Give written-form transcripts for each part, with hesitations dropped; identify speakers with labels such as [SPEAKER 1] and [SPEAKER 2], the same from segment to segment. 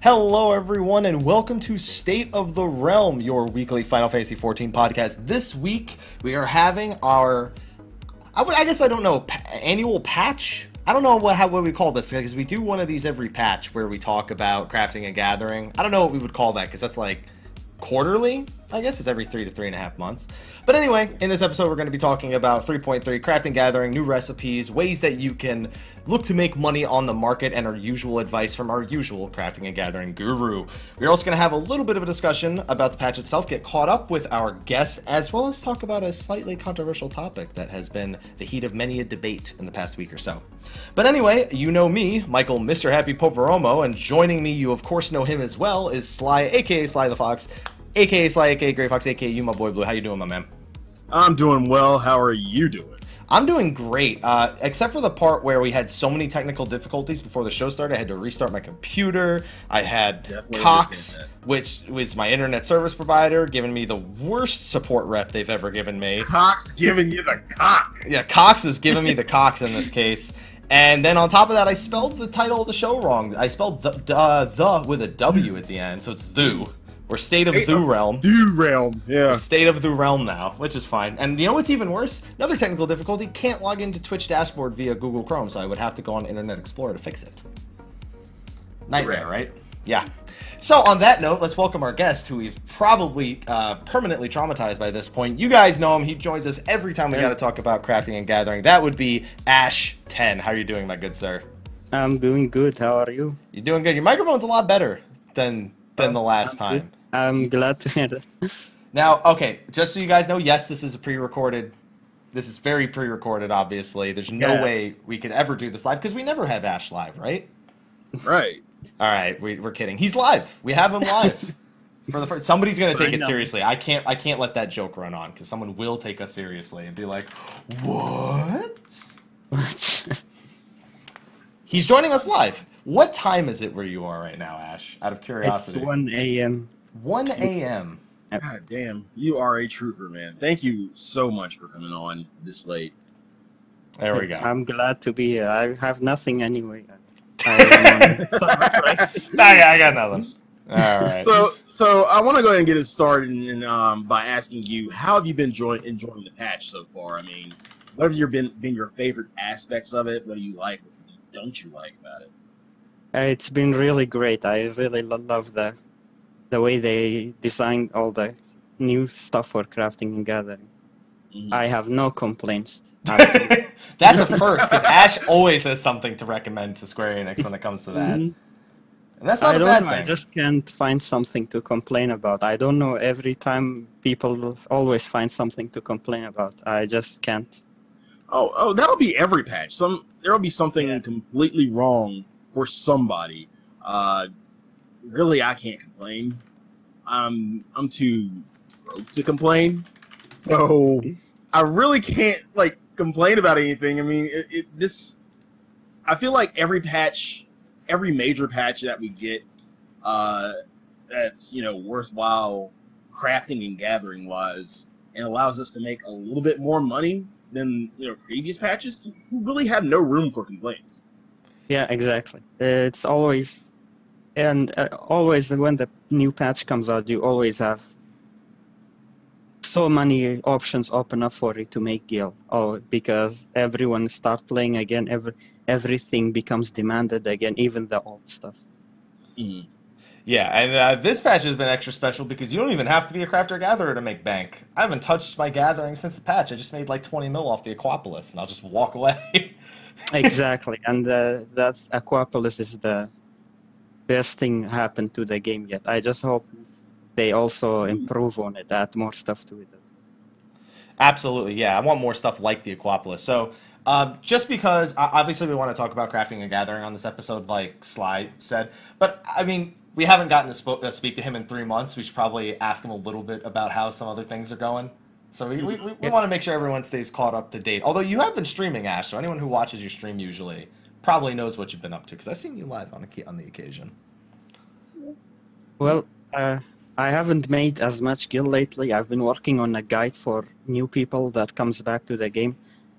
[SPEAKER 1] Hello everyone and welcome to State of the Realm, your weekly Final Fantasy XIV podcast. This week we are having our, I guess I don't know, annual patch? I don't know what we call this, because we do one of these every patch where we talk about crafting and gathering. I don't know what we would call that, because that's like quarterly, I guess. It's every 3 to 3.5 months. But anyway, in this episode we're going to be talking about 3.3, crafting, gathering, new recipes, ways that you can look to make money on the market, and our usual advice from our usual crafting and gathering guru. We're also going to have a little bit of a discussion about the patch itself, get caught up with our guest, as well as talk about a slightly controversial topic that has been the heat of many a debate in the past week or so. But anyway, you know me, Michael, Mr. Happy Poveromo, and joining me, you of course know him as well, is Slyh, aka Slythefox, aka Slyakagreyfox, aka you, my boy Blue. How you doing, my man?
[SPEAKER 2] I'm doing well. How are you doing?
[SPEAKER 1] I'm doing great, except for the part where we had so many technical difficulties before the show started. I had to restart my computer. I had
[SPEAKER 2] Definitely
[SPEAKER 1] Cox, which was my internet service provider, giving me the worst support rep they've ever given me.
[SPEAKER 2] Cox giving you the cock.
[SPEAKER 1] Yeah, Cox was giving me the Cox in this case. And then on top of that, I spelled the title of the show wrong. I spelled the with a W at the end, so it's the. We're State of the Realm.
[SPEAKER 2] The Realm, yeah.
[SPEAKER 1] We're State of the Realm now, which is fine. And you know what's even worse? Another technical difficulty, can't log into Twitch dashboard via Google Chrome, so I would have to go on Internet Explorer to fix it. Nightmare, right? Yeah. So on that note, let's welcome our guest, who we've probably permanently traumatized by this point. You guys know him. He joins us every time we got to talk about crafting and gathering. That would be Ashe10. How are you doing, my good sir?
[SPEAKER 3] I'm doing good. How are you?
[SPEAKER 1] You're doing good. Your microphone's a lot better than the last time.
[SPEAKER 3] I'm glad to hear that.
[SPEAKER 1] Now, okay, just so you guys know, yes, this is a pre-recorded. This is very pre-recorded, obviously. There's no way we could ever do this live, because we never have Ashe live, right?
[SPEAKER 2] Right.
[SPEAKER 1] All right, we're kidding. He's live. We have him live. For the first, somebody's gonna take it seriously. I can't let that joke run on, because someone will take us seriously and be like, "What?" He's joining us live. What time is it where you are right now, Ashe? Out of curiosity.
[SPEAKER 3] It's 1 a.m.
[SPEAKER 1] 1 a.m.
[SPEAKER 2] God damn, you are a trooper, man. Thank you so much for coming on this late.
[SPEAKER 1] There we go.
[SPEAKER 3] I'm glad to be here. I have nothing anyway. I
[SPEAKER 1] got nothing. All right.
[SPEAKER 2] So I want to go ahead and get it started by asking you, how have you been enjoying the patch so far? I mean, what have been your favorite aspects of it? What do you like? What don't you like about it?
[SPEAKER 3] It's been really great. I really love the way they designed all the new stuff for crafting and gathering. Mm-hmm. I have no complaints.
[SPEAKER 1] That's a first, because Ashe always has something to recommend to Square Enix when it comes to that.
[SPEAKER 3] Mm-hmm.
[SPEAKER 1] And that's not a bad thing.
[SPEAKER 3] I just can't find something to complain about. I don't know, every time people always find something to complain about. I just can't.
[SPEAKER 2] Oh, that'll be every patch. There'll be something completely wrong for somebody. Really, I can't complain. I'm too broke to complain, so I really can't complain about anything. I mean, I feel like every major patch that we get, that's worthwhile crafting and gathering wise, and allows us to make a little bit more money than previous patches, you really have no room for complaints.
[SPEAKER 3] Yeah, exactly. It's always, always when the new patch comes out, you always have so many options open up for you to make guild. Oh, because everyone starts playing again, everything becomes demanded again, even the old stuff.
[SPEAKER 2] Mm.
[SPEAKER 1] Yeah, and this patch has been extra special because you don't even have to be a crafter-gatherer to make bank. I haven't touched my gathering since the patch. I just made like 20 mil off the Aquapolis, and I'll just walk away.
[SPEAKER 3] Exactly, and that's Aquapolis is the best thing happened to the game yet. I just hope they also improve on it, add more stuff to it.
[SPEAKER 1] Absolutely, yeah. I want more stuff like the Aquapolis. So, just because, obviously we want to talk about crafting and gathering on this episode, like Slyh said, but, I mean, we haven't gotten to speak to him in 3 months. We should probably ask him a little bit about how some other things are going. So we want to make sure everyone stays caught up to date. Although you have been streaming, Ashe, so anyone who watches your stream usually probably knows what you've been up to, because I've seen you live on the occasion.
[SPEAKER 3] Well, I haven't made as much guild lately. I've been working on a guide for new people that comes back to the game.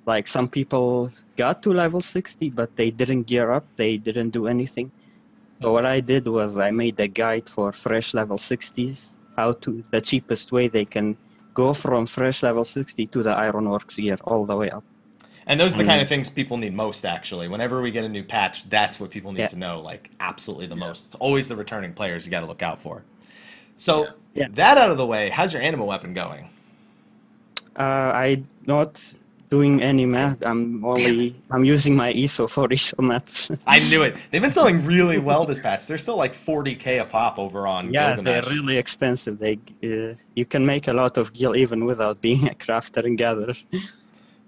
[SPEAKER 3] Like, some people got to level 60, but they didn't gear up. They didn't do anything. So what I did was I made a guide for fresh level 60s, the cheapest way they can go from fresh level 60 to the Ironworks gear all the way up.
[SPEAKER 1] And those are the kind of things people need most, actually. Whenever we get a new patch, that's what people need to know, like, absolutely the most. It's always the returning players you got to look out for. So, that out of the way, how's your anima weapon going?
[SPEAKER 3] I'm not doing any math. I'm using my ESO for ESO maths.
[SPEAKER 1] I knew it. They've been selling really well this patch. They're still like 40k a pop over on Gilgamesh.
[SPEAKER 3] They're really expensive. You can make a lot of gil even without being a crafter and gatherer.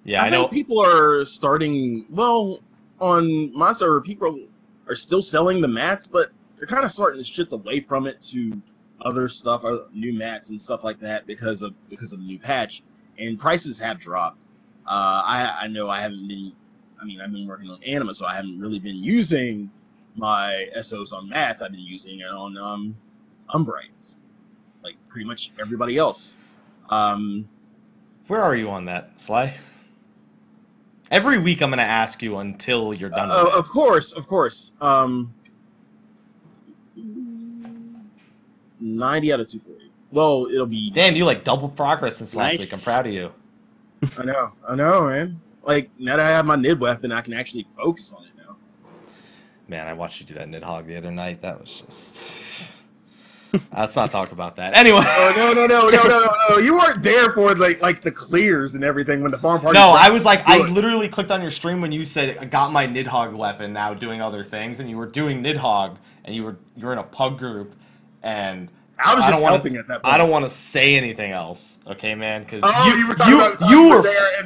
[SPEAKER 1] Yeah, I know.
[SPEAKER 2] think people are starting, well, on my server, people are still selling the mats, but they're kind of starting to shift away from it to other stuff, new mats and stuff like that because of the new patch, and prices have dropped. I know I haven't been, I've been working on anima, so I haven't really been using my SOs on mats. I've been using it on Umbrites, like pretty much everybody else.
[SPEAKER 1] Where are you on that, Slyh? Every week I'm going to ask you until you're done with it.
[SPEAKER 2] Of course. 90 out of 240. Well, it'll be...
[SPEAKER 1] Damn, you like doubled progress since last week. I'm proud of you.
[SPEAKER 2] I know, man. Like, now that I have my Nid weapon, I can actually focus on it now.
[SPEAKER 1] Man, I watched you do that Nidhogg the other night. That was just... Let's not talk about that. Anyway.
[SPEAKER 2] No. You weren't there for like the clears and everything when the farm party.
[SPEAKER 1] No, I was like, I literally clicked on your stream when you said I got my Nidhogg weapon now doing other things, and you were doing Nidhogg, and you were in a pug group, and
[SPEAKER 2] I was just helping at that point.
[SPEAKER 1] I don't want to say anything else, okay, man? Because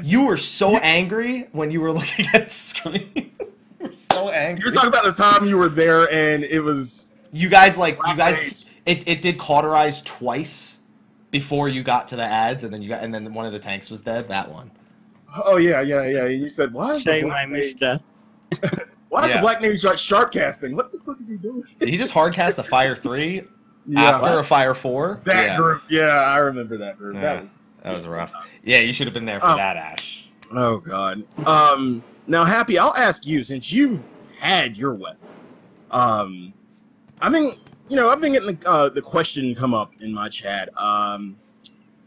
[SPEAKER 1] you were so angry when you were looking at the screen. You were so angry.
[SPEAKER 2] You were talking about the time you were there, and it was
[SPEAKER 1] It did cauterize twice before you got to the ads, and then one of the tanks was dead. That one.
[SPEAKER 2] Oh yeah. You said why?
[SPEAKER 3] Shame I missed that.
[SPEAKER 2] Why is the black name sharp casting? What the fuck is he doing?
[SPEAKER 1] Did he just hard cast a Fire 3 after a Fire 4?
[SPEAKER 2] That group. Yeah, I remember that group.
[SPEAKER 1] Yeah, that was rough. Yeah, you should have been there for that, Ashe.
[SPEAKER 2] Oh god. Now Happy, I'll ask you, since you've had your weapon. I've been getting the question come up in my chat.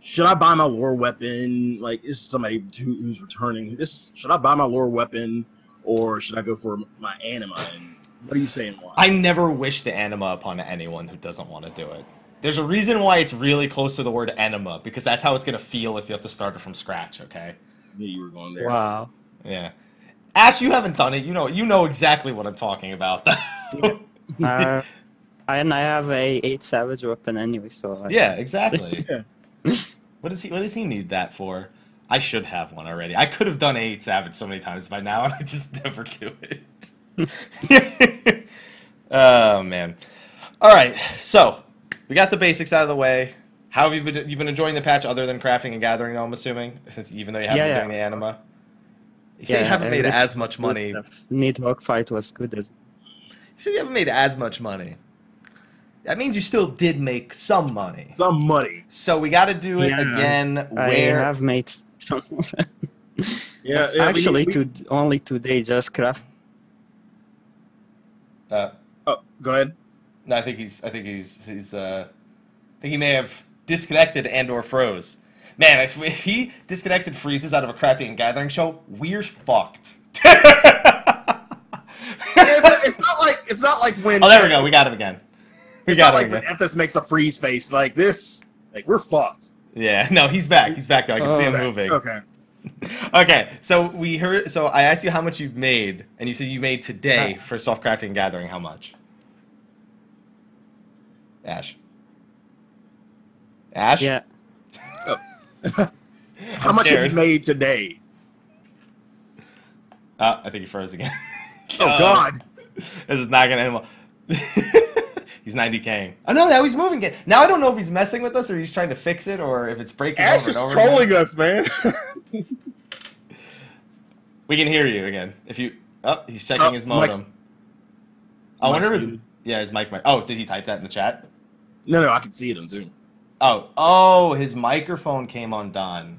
[SPEAKER 2] Should I buy my lore weapon? Like, is somebody who's returning? Should I buy my lore weapon, or should I go for my anima? And what are you saying? Why?
[SPEAKER 1] I never wish the anima upon anyone who doesn't want to do it. There's a reason why it's really close to the word enema, because that's how it's gonna feel if you have to start it from scratch. Okay.
[SPEAKER 2] Yeah, you were going there.
[SPEAKER 3] Wow.
[SPEAKER 1] Yeah. Ashe, you haven't done it. You know exactly what I'm talking about.
[SPEAKER 3] And I have a 8 Savage weapon anyway, so...
[SPEAKER 1] Yeah, exactly. What does he need that for? I should have one already. I could have done 8 Savage so many times by now, and I just never do it. Oh, man. All right, so we got the basics out of the way. How have you been? You've been enjoying the patch other than crafting and gathering, though, I'm assuming? Even though you haven't been doing the anima? You say you haven't made as much money.
[SPEAKER 3] Nidhogg fight was good as...
[SPEAKER 1] You said you haven't made as much money. That means you still did make some money.
[SPEAKER 2] Some money.
[SPEAKER 1] So we got to do it again.
[SPEAKER 3] I have made some. Actually, only today just craft.
[SPEAKER 2] Go ahead.
[SPEAKER 1] No, I think he may have disconnected and/or froze. Man, if he disconnects and freezes out of a crafting and gathering show, we're fucked.
[SPEAKER 2] It's not like when.
[SPEAKER 1] Oh, there we go. We got him again.
[SPEAKER 2] It's not like when Ethos makes a freeze face like this. Like, we're fucked.
[SPEAKER 1] Yeah, no, he's back. He's back, though. I can see him moving.
[SPEAKER 2] Okay.
[SPEAKER 1] Okay, so so I asked you how much you've made, and you said you made today for soft crafting and gathering. How much? Ashe?
[SPEAKER 3] Yeah.
[SPEAKER 2] Oh. How much have you made today?
[SPEAKER 1] I think he froze again.
[SPEAKER 2] Oh, God.
[SPEAKER 1] This is not going to end well. He's 90K'ing. Oh, no, now he's moving it. Now I don't know if he's messing with us or he's trying to fix it or if it's breaking
[SPEAKER 2] Ashe is trolling us, man.
[SPEAKER 1] We can hear you again. If you... Oh, he's checking his modem. I wonder if his... Yeah, his mic... Oh, did he type that in the chat?
[SPEAKER 2] No, I can see it on Zoom.
[SPEAKER 1] Oh, his microphone came undone.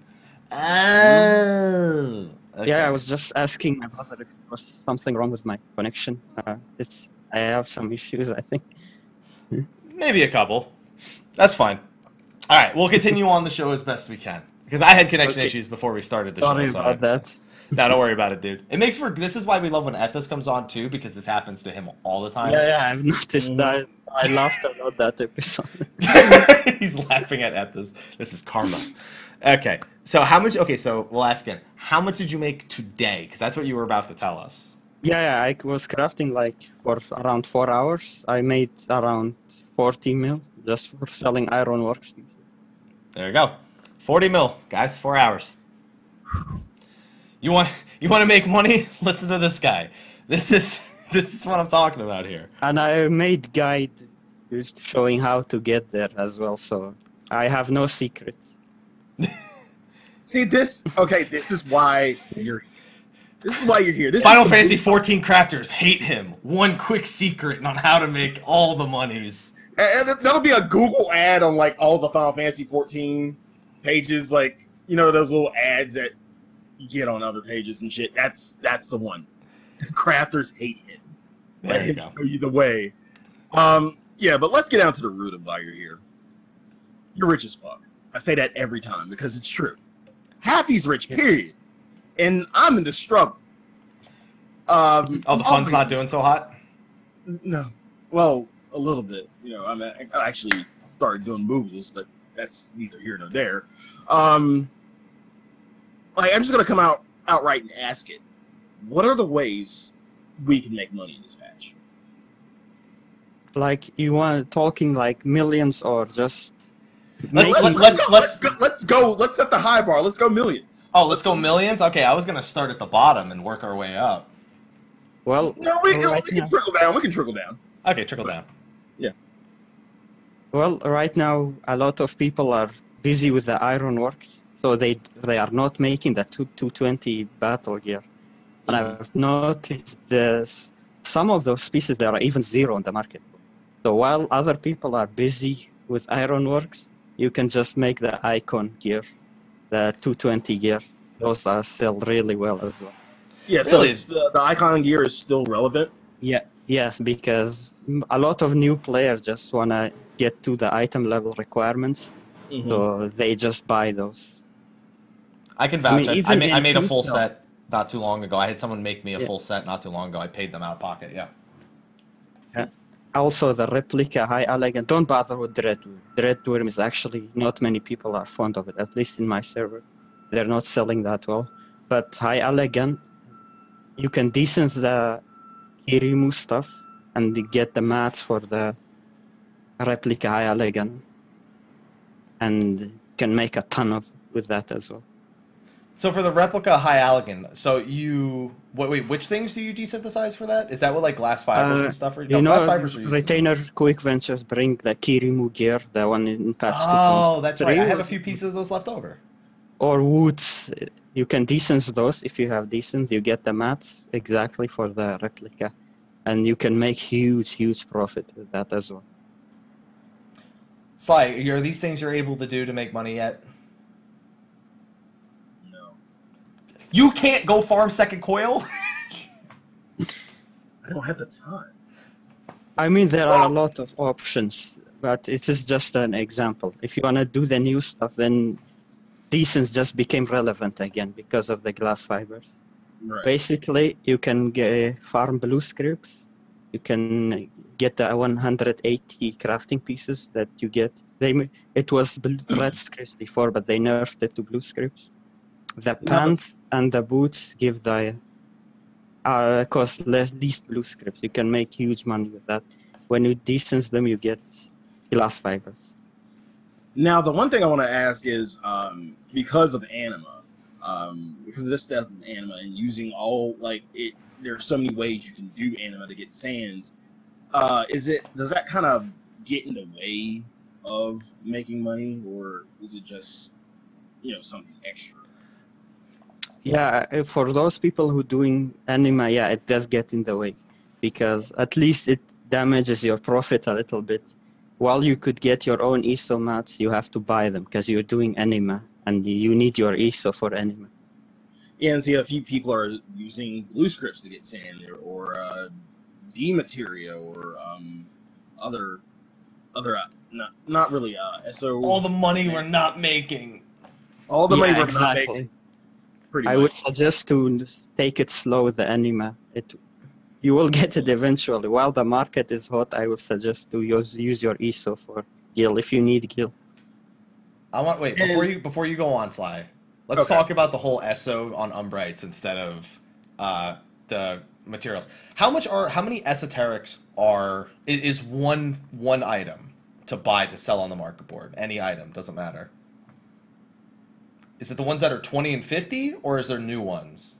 [SPEAKER 1] Oh. Okay.
[SPEAKER 3] Yeah, I was just asking my brother if there was something wrong with my connection. I have some issues, I think.
[SPEAKER 1] Maybe a couple. That's fine. All right, we'll continue on the show as best we can because I had connection issues before we started the
[SPEAKER 3] Sorry
[SPEAKER 1] show. So
[SPEAKER 3] about that.
[SPEAKER 1] No, don't worry about it, dude. It makes for. This is why we love when Ethos comes on too, because this happens to him all the time.
[SPEAKER 3] Yeah, I've noticed that. I laughed about that episode.
[SPEAKER 1] He's laughing at Ethos. This is karma. Okay, so how much? Okay, so we'll ask again. How much did you make today? Because that's what you were about to tell us.
[SPEAKER 3] Yeah, I was crafting like for around 4 hours. I made around 40 mil just for selling ironworks pieces.
[SPEAKER 1] There you go. 40 mil, guys. 4 hours. You want to make money? Listen to this guy. This is what I'm talking about here.
[SPEAKER 3] And I made guide showing how to get there as well, so I have no secrets.
[SPEAKER 2] See this? Okay, this is why you're. This is why you're here. This
[SPEAKER 1] Final
[SPEAKER 2] is
[SPEAKER 1] Fantasy 14 crafters hate him. One quick secret on how to make all the monies.
[SPEAKER 2] And that'll be a Google ad on like all the Final Fantasy 14 pages, like those little ads that you get on other pages and shit. That's the one. Crafters hate him.
[SPEAKER 1] There you go.
[SPEAKER 2] Show you the way. Yeah, but let's get down to the root of why you're here. You're rich as fuck. I say that every time because it's true. Happy's rich, period. And I'm in the struggle.
[SPEAKER 1] The fun's not doing so hot?
[SPEAKER 2] No. Well, a little bit. I actually started doing moves, but that's neither here nor there. I'm just going to come outright and ask it. What are the ways we can make money in this patch?
[SPEAKER 3] Like, you want talking like millions or just...
[SPEAKER 2] Let's go. Let's set the high bar. Let's go millions.
[SPEAKER 1] Oh, let's go millions? Okay, I was going to start at the bottom and work our way up.
[SPEAKER 3] Well,
[SPEAKER 2] no, we can trickle down. We can trickle down.
[SPEAKER 1] Okay, trickle down.
[SPEAKER 2] Yeah.
[SPEAKER 3] Well, right now, a lot of people are busy with the ironworks, so they are not making the 220 battle gear. And I've noticed some of those pieces, there are even zero on the market. So while other people are busy with ironworks, you can just make the icon gear, the 220 gear. Those are sell really well as well.
[SPEAKER 2] Yeah,
[SPEAKER 1] Really?
[SPEAKER 2] so the icon gear is still relevant?
[SPEAKER 3] Yeah, yes, because a lot of new players just want to get to the item level requirements, so they just buy those.
[SPEAKER 1] I can vouch. I made a full
[SPEAKER 3] set.
[SPEAKER 1] set not too long ago. I had someone make me a full set not too long ago. I paid them out of pocket, yeah.
[SPEAKER 3] Also, the replica High Elegant, don't bother with Dreadworm. Dreadworm is actually, not many people are fond of it, at least in my server. They're not selling that well. But High Elegant, you can decent the Kirimu stuff and you get the mats for the replica High Elegant. And can make a ton with that as well.
[SPEAKER 1] So for the replica High Elegant, so you... Wait, which things do you desynthesize for that? Is that what, like, glass fibers and stuff? Glass fibers are used
[SPEAKER 3] Retainer Quick Ventures bring the Kirimu gear, the one in patch 2.
[SPEAKER 1] Oh, that's right. I have a few pieces of those left over.
[SPEAKER 3] Or woods. You can desense those. If you have decent, you get the mats exactly for the replica. And you can make huge profit with that as well.
[SPEAKER 1] Sly, are these things you're able to do to make money yet? You can't go farm second coil?
[SPEAKER 2] I don't have the time.
[SPEAKER 3] I mean, there are a lot of options, but it is just an example. If you want to do the new stuff, then decents just became relevant again because of the glass fibers.
[SPEAKER 2] Right.
[SPEAKER 3] Basically, you can farm blue scripts. You can get the 180 crafting pieces that you get. It was red scripts before, but they nerfed it to blue scripts. The pants and the boots give the cost least blue scripts. You can make huge money with that. When you desense them, you get glass fibers.
[SPEAKER 2] Now, the one thing I want to ask is, because of anima, because of this stuff of anima and using there are so many ways you can do anima to get sands. Does that kind of get in the way of making money, or is it just, something extra?
[SPEAKER 3] Yeah, for those people who doing anima, yeah, it does get in the way because at least it damages your profit a little bit. While you could get your own ISO mats, you have to buy them because you're doing anima and you need your ISO for anima.
[SPEAKER 2] Yeah, and see, a few people are using blue scripts to get sand or D materia or other not really SO.
[SPEAKER 1] All the money we're not making.
[SPEAKER 2] All the money we're not
[SPEAKER 3] exactly.
[SPEAKER 2] making. Pretty
[SPEAKER 3] I
[SPEAKER 2] much.
[SPEAKER 3] would suggest to take it slow with the anima. You will get it eventually. While the market is hot, I would suggest to use your ESO for gil if you need gil.
[SPEAKER 1] Before you go on, Sly. Let's talk about the whole SO on Umbrites instead of the materials. How many esoterics is one item to buy to sell on the market board? Any item, doesn't matter. Is it the ones that are 20 and 50, or is there new ones?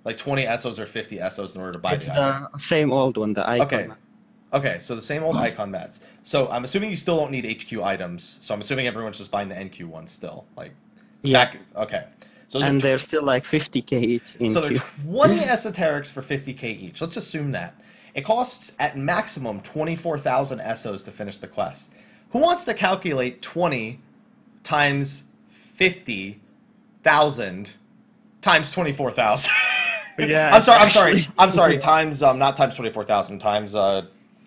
[SPEAKER 1] Like 20 SOs or 50 SOs in order to buy
[SPEAKER 3] It's
[SPEAKER 1] the
[SPEAKER 3] the same old one, the icon.
[SPEAKER 1] Okay, so the same old icon mats. So I'm assuming you still don't need HQ items. So I'm assuming everyone's just buying the NQ ones still. Okay. So
[SPEAKER 3] they're still like 50k each in
[SPEAKER 1] so
[SPEAKER 3] Q.
[SPEAKER 1] they're 20 esoterics for 50k each. Let's assume that. It costs at maximum 24,000 SOs to finish the quest. Who wants to calculate 20 times 50,000 times 24,000?
[SPEAKER 3] Yeah,
[SPEAKER 1] I'm sorry. Times not times 24,000. Times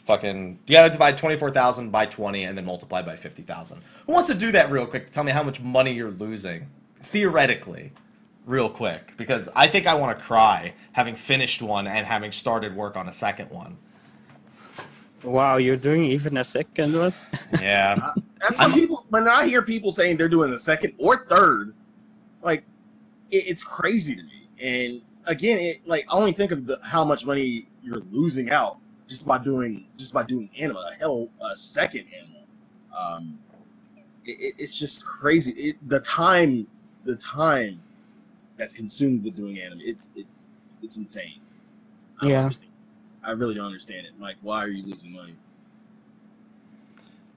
[SPEAKER 1] fucking. You gotta divide 24,000 by 20 and then multiply by 50,000. Who wants to do that real quick to tell me how much money you're losing theoretically, real quick? Because I think I want to cry having finished one and having started work on a second one.
[SPEAKER 3] Wow, you're doing even a second one?
[SPEAKER 1] Yeah.
[SPEAKER 2] That's what people. When I hear people saying they're doing the second or third, like it's crazy to me. And again, I only think of how much money you're losing out just by doing anima. A second anima. It's just crazy. The time that's consumed with doing anima, it's insane. I don't understand. I really don't understand it. Like, why are you losing money?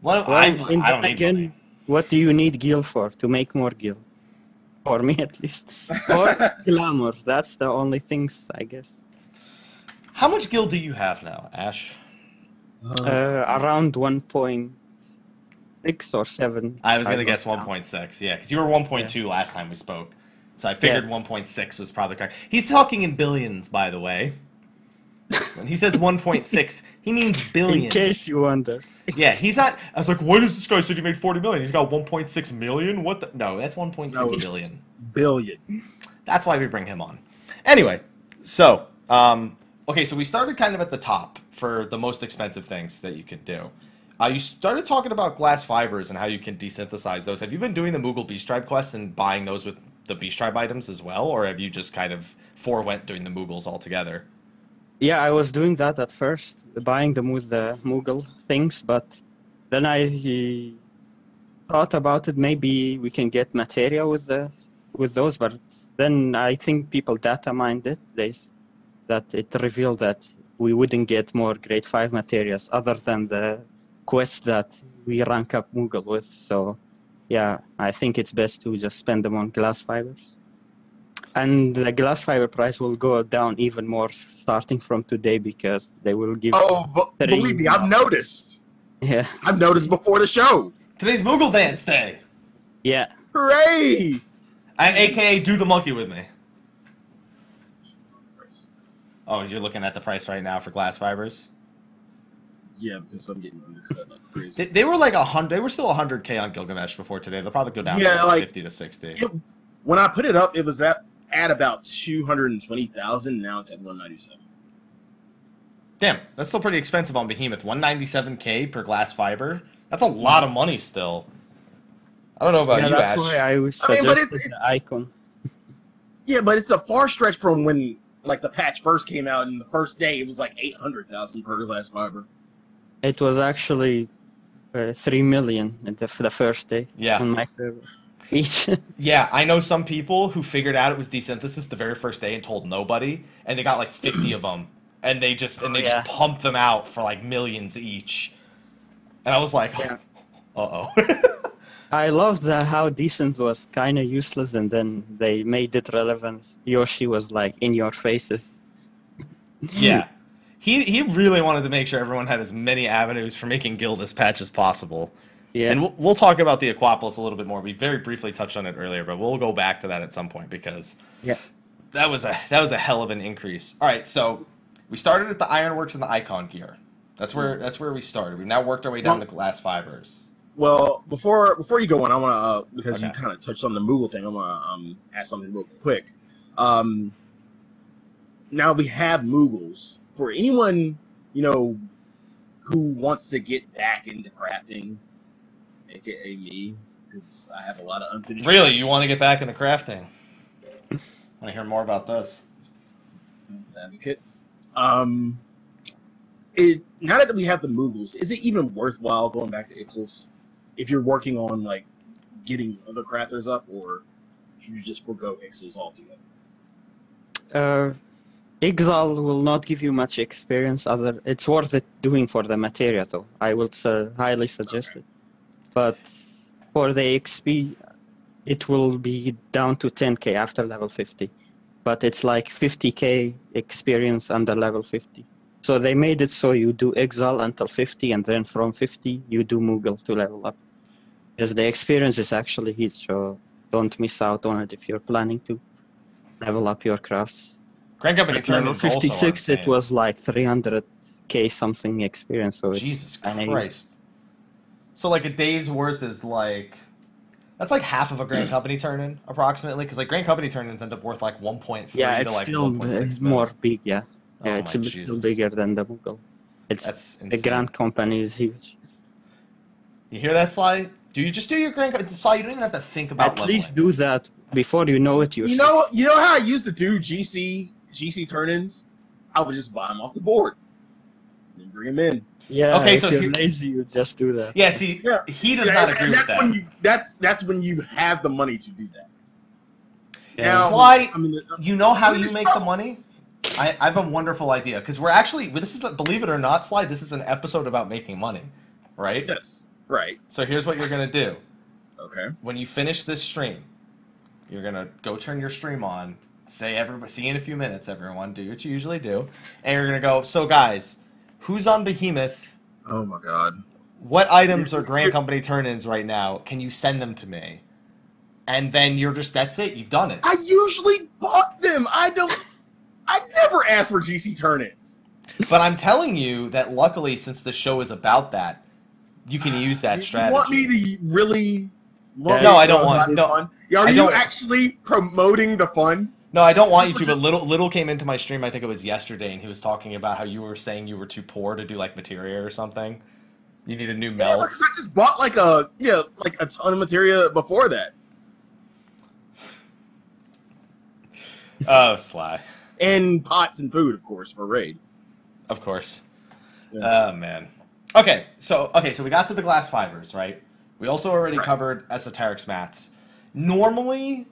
[SPEAKER 1] Well, I don't need money.
[SPEAKER 3] What do you need gil for? To make more gil? For me, at least. Or glamour. That's the only things, I guess.
[SPEAKER 1] How much gil do you have now, Ashe?
[SPEAKER 3] Around 1.6 or 7.
[SPEAKER 1] I was going to guess 1.6, yeah, because you were 1.2 last time we spoke. So I figured 1.6 was probably correct. He's talking in billions, by the way. When he says 1.6, he means billion.
[SPEAKER 3] In case you wonder.
[SPEAKER 1] Yeah, he's not. I was like, why does this guy say he made 40 million? He's got 1.6 million? What the? No, that's 1.6 billion.
[SPEAKER 2] Billion.
[SPEAKER 1] That's why we bring him on. Anyway, so, okay, so we started kind of at the top for the most expensive things that you can do. You started talking about glass fibers and how you can desynthesize those. Have you been doing the Moogle Beast Tribe quest and buying those with the Beast Tribe items as well? Or have you just kind of forewent doing the Moogles altogether?
[SPEAKER 3] Yeah, I was doing that at first, buying them with the Moogle things, but then I thought about it. Maybe we can get materia with those, but then I think people data mined it. That it revealed that we wouldn't get more grade 5 materias other than the quests that we rank up Moogle with. So yeah, I think it's best to just spend them on glass fibers. And the glass fiber price will go down even more starting from today because they will give.
[SPEAKER 2] Oh, believe me, I've noticed.
[SPEAKER 3] Yeah.
[SPEAKER 2] I've noticed before the show.
[SPEAKER 1] Today's Moogle Dance Day.
[SPEAKER 3] Yeah.
[SPEAKER 2] Hooray!
[SPEAKER 1] And AKA do the monkey with me. Oh, you're looking at the price right now for glass fibers?
[SPEAKER 2] Yeah, because I'm getting cut like crazy.
[SPEAKER 1] They were like 100. They were still 100K on Gilgamesh before today. They'll probably go down to like 50 to 60.
[SPEAKER 2] When I put it up, it was at about 220,000. Now it's at 197.
[SPEAKER 1] Damn, that's still pretty expensive on Behemoth. 197K per glass fiber. That's a lot of money still. I don't know about you,
[SPEAKER 3] that's
[SPEAKER 1] Ashe.
[SPEAKER 3] why I was suggesting the icon.
[SPEAKER 2] Yeah, but it's a far stretch from when like the patch first came out, and the first day it was like 800,000 per glass fiber.
[SPEAKER 3] It was actually 3 million for the first day on my server. Each.
[SPEAKER 1] Yeah, I know some people who figured out it was desynthesis the very first day and told nobody, and they got like 50 of them, and they just pumped them out for like millions each. And I was like, uh-oh.
[SPEAKER 3] I loved how decent was kind of useless, and then they made it relevant. Yoshi was like in your faces.
[SPEAKER 1] Yeah. He really wanted to make sure everyone had as many avenues for making Gil this patch as possible.
[SPEAKER 3] Yeah.
[SPEAKER 1] And we'll talk about the Aquapolis a little bit more. We very briefly touched on it earlier, but we'll go back to that at some point because that was a hell of an increase. All right, so We started at the ironworks and the icon gear. That's where we started. We've now worked our way down to glass fibers.
[SPEAKER 2] Well, before you go on, I want to because
[SPEAKER 1] Okay.
[SPEAKER 2] you kind of touched on the Moogle thing. I want to ask something real quick. Now we have Moogles. For anyone who wants to get back into crafting, aka me, because I have a lot of unfinished.
[SPEAKER 1] Really, you want to get back into crafting? Want to hear more about this?
[SPEAKER 2] Advocate. Now that we have the Moogles, is it even worthwhile going back to Ixals if you're working on like getting other crafters up, or should you just forgo Ixals altogether?
[SPEAKER 3] Exile will not give you much experience. It's worth it doing for the materia, though. I would highly suggest it. But for the XP, it will be down to 10k after level 50. But it's like 50k experience under level 50. So they made it so you do Exile until 50, and then from 50 you do Moogle to level up. Because the experience is actually huge, so don't miss out on it if you're planning to level up your crafts.
[SPEAKER 1] Grand Company
[SPEAKER 3] At level
[SPEAKER 1] tournaments also
[SPEAKER 3] 56,
[SPEAKER 1] are
[SPEAKER 3] it was like 300k something experience. So
[SPEAKER 1] Jesus
[SPEAKER 3] it's
[SPEAKER 1] Christ. So like a day's worth is like... That's like half of a Grand Company turn-in, approximately. Because like Grand Company turn-ins end up worth like 1.3
[SPEAKER 3] yeah,
[SPEAKER 1] to
[SPEAKER 3] it's
[SPEAKER 1] like
[SPEAKER 3] still
[SPEAKER 1] 1.6
[SPEAKER 3] more big, yeah.
[SPEAKER 1] Oh
[SPEAKER 3] Yeah, it's a
[SPEAKER 1] my
[SPEAKER 3] little
[SPEAKER 1] Jesus.
[SPEAKER 3] bigger than the Moogle.
[SPEAKER 1] That's
[SPEAKER 3] The
[SPEAKER 1] insane.
[SPEAKER 3] Grand Company is huge.
[SPEAKER 1] You hear that, Sly? Do you just do your Grand... Sly, you don't even have to think about
[SPEAKER 3] At
[SPEAKER 1] leveling.
[SPEAKER 3] least do that before you know it yourself.
[SPEAKER 2] You know how I used to do GC turn-ins? I would just buy them off the board and bring them in.
[SPEAKER 3] Yeah,
[SPEAKER 1] Okay,
[SPEAKER 3] if
[SPEAKER 1] so
[SPEAKER 3] you're
[SPEAKER 1] here-
[SPEAKER 3] lazy, you just do that.
[SPEAKER 1] Yeah, see,
[SPEAKER 2] Yeah.
[SPEAKER 1] he does not agree with that.
[SPEAKER 2] That's when you have the money to do that.
[SPEAKER 3] Yeah.
[SPEAKER 2] Now,
[SPEAKER 1] Sly,
[SPEAKER 2] I mean,
[SPEAKER 1] you know how
[SPEAKER 2] look at
[SPEAKER 1] you
[SPEAKER 2] this
[SPEAKER 1] make the
[SPEAKER 2] problem.
[SPEAKER 1] money? I have a wonderful idea. Because we're actually... This is, believe it or not, Sly, this is an episode about making money. Right?
[SPEAKER 2] Yes, right.
[SPEAKER 1] So here's what you're going to do.
[SPEAKER 2] Okay.
[SPEAKER 1] When you finish this stream, you're going to go turn your stream on. Say, everybody, see you in a few minutes, everyone. Do what you usually do. And you're going to go, so guys, who's on Behemoth?
[SPEAKER 2] Oh my God.
[SPEAKER 1] What items are Grand Company turn-ins right now? Can you send them to me? And then you're just, that's it. You've done it.
[SPEAKER 2] I usually bought them. I never asked for GC turn-ins.
[SPEAKER 1] But I'm telling you that luckily, since the show is about that, you can use that strategy.
[SPEAKER 2] You want me to really...
[SPEAKER 3] Yeah,
[SPEAKER 1] no, I don't want- no,
[SPEAKER 2] Fun? Are
[SPEAKER 1] I
[SPEAKER 2] you
[SPEAKER 1] don't-
[SPEAKER 2] actually promoting the fun?
[SPEAKER 1] No, I don't want you
[SPEAKER 2] That's
[SPEAKER 1] to,
[SPEAKER 2] what
[SPEAKER 1] but Little came into my stream, I think it was yesterday, and he was talking about how you were saying you were too poor to do, like, materia or something. You need a new
[SPEAKER 2] Yeah,
[SPEAKER 1] melt.
[SPEAKER 2] because I just bought like a ton of materia before that.
[SPEAKER 1] Oh, Sly.
[SPEAKER 2] And pots and food, of course, for raid.
[SPEAKER 1] Of course.
[SPEAKER 2] Yeah.
[SPEAKER 1] Oh, man. Okay, so we got to the glass fibers, right? We also already
[SPEAKER 2] Right.
[SPEAKER 1] covered esoterics mats. Normally,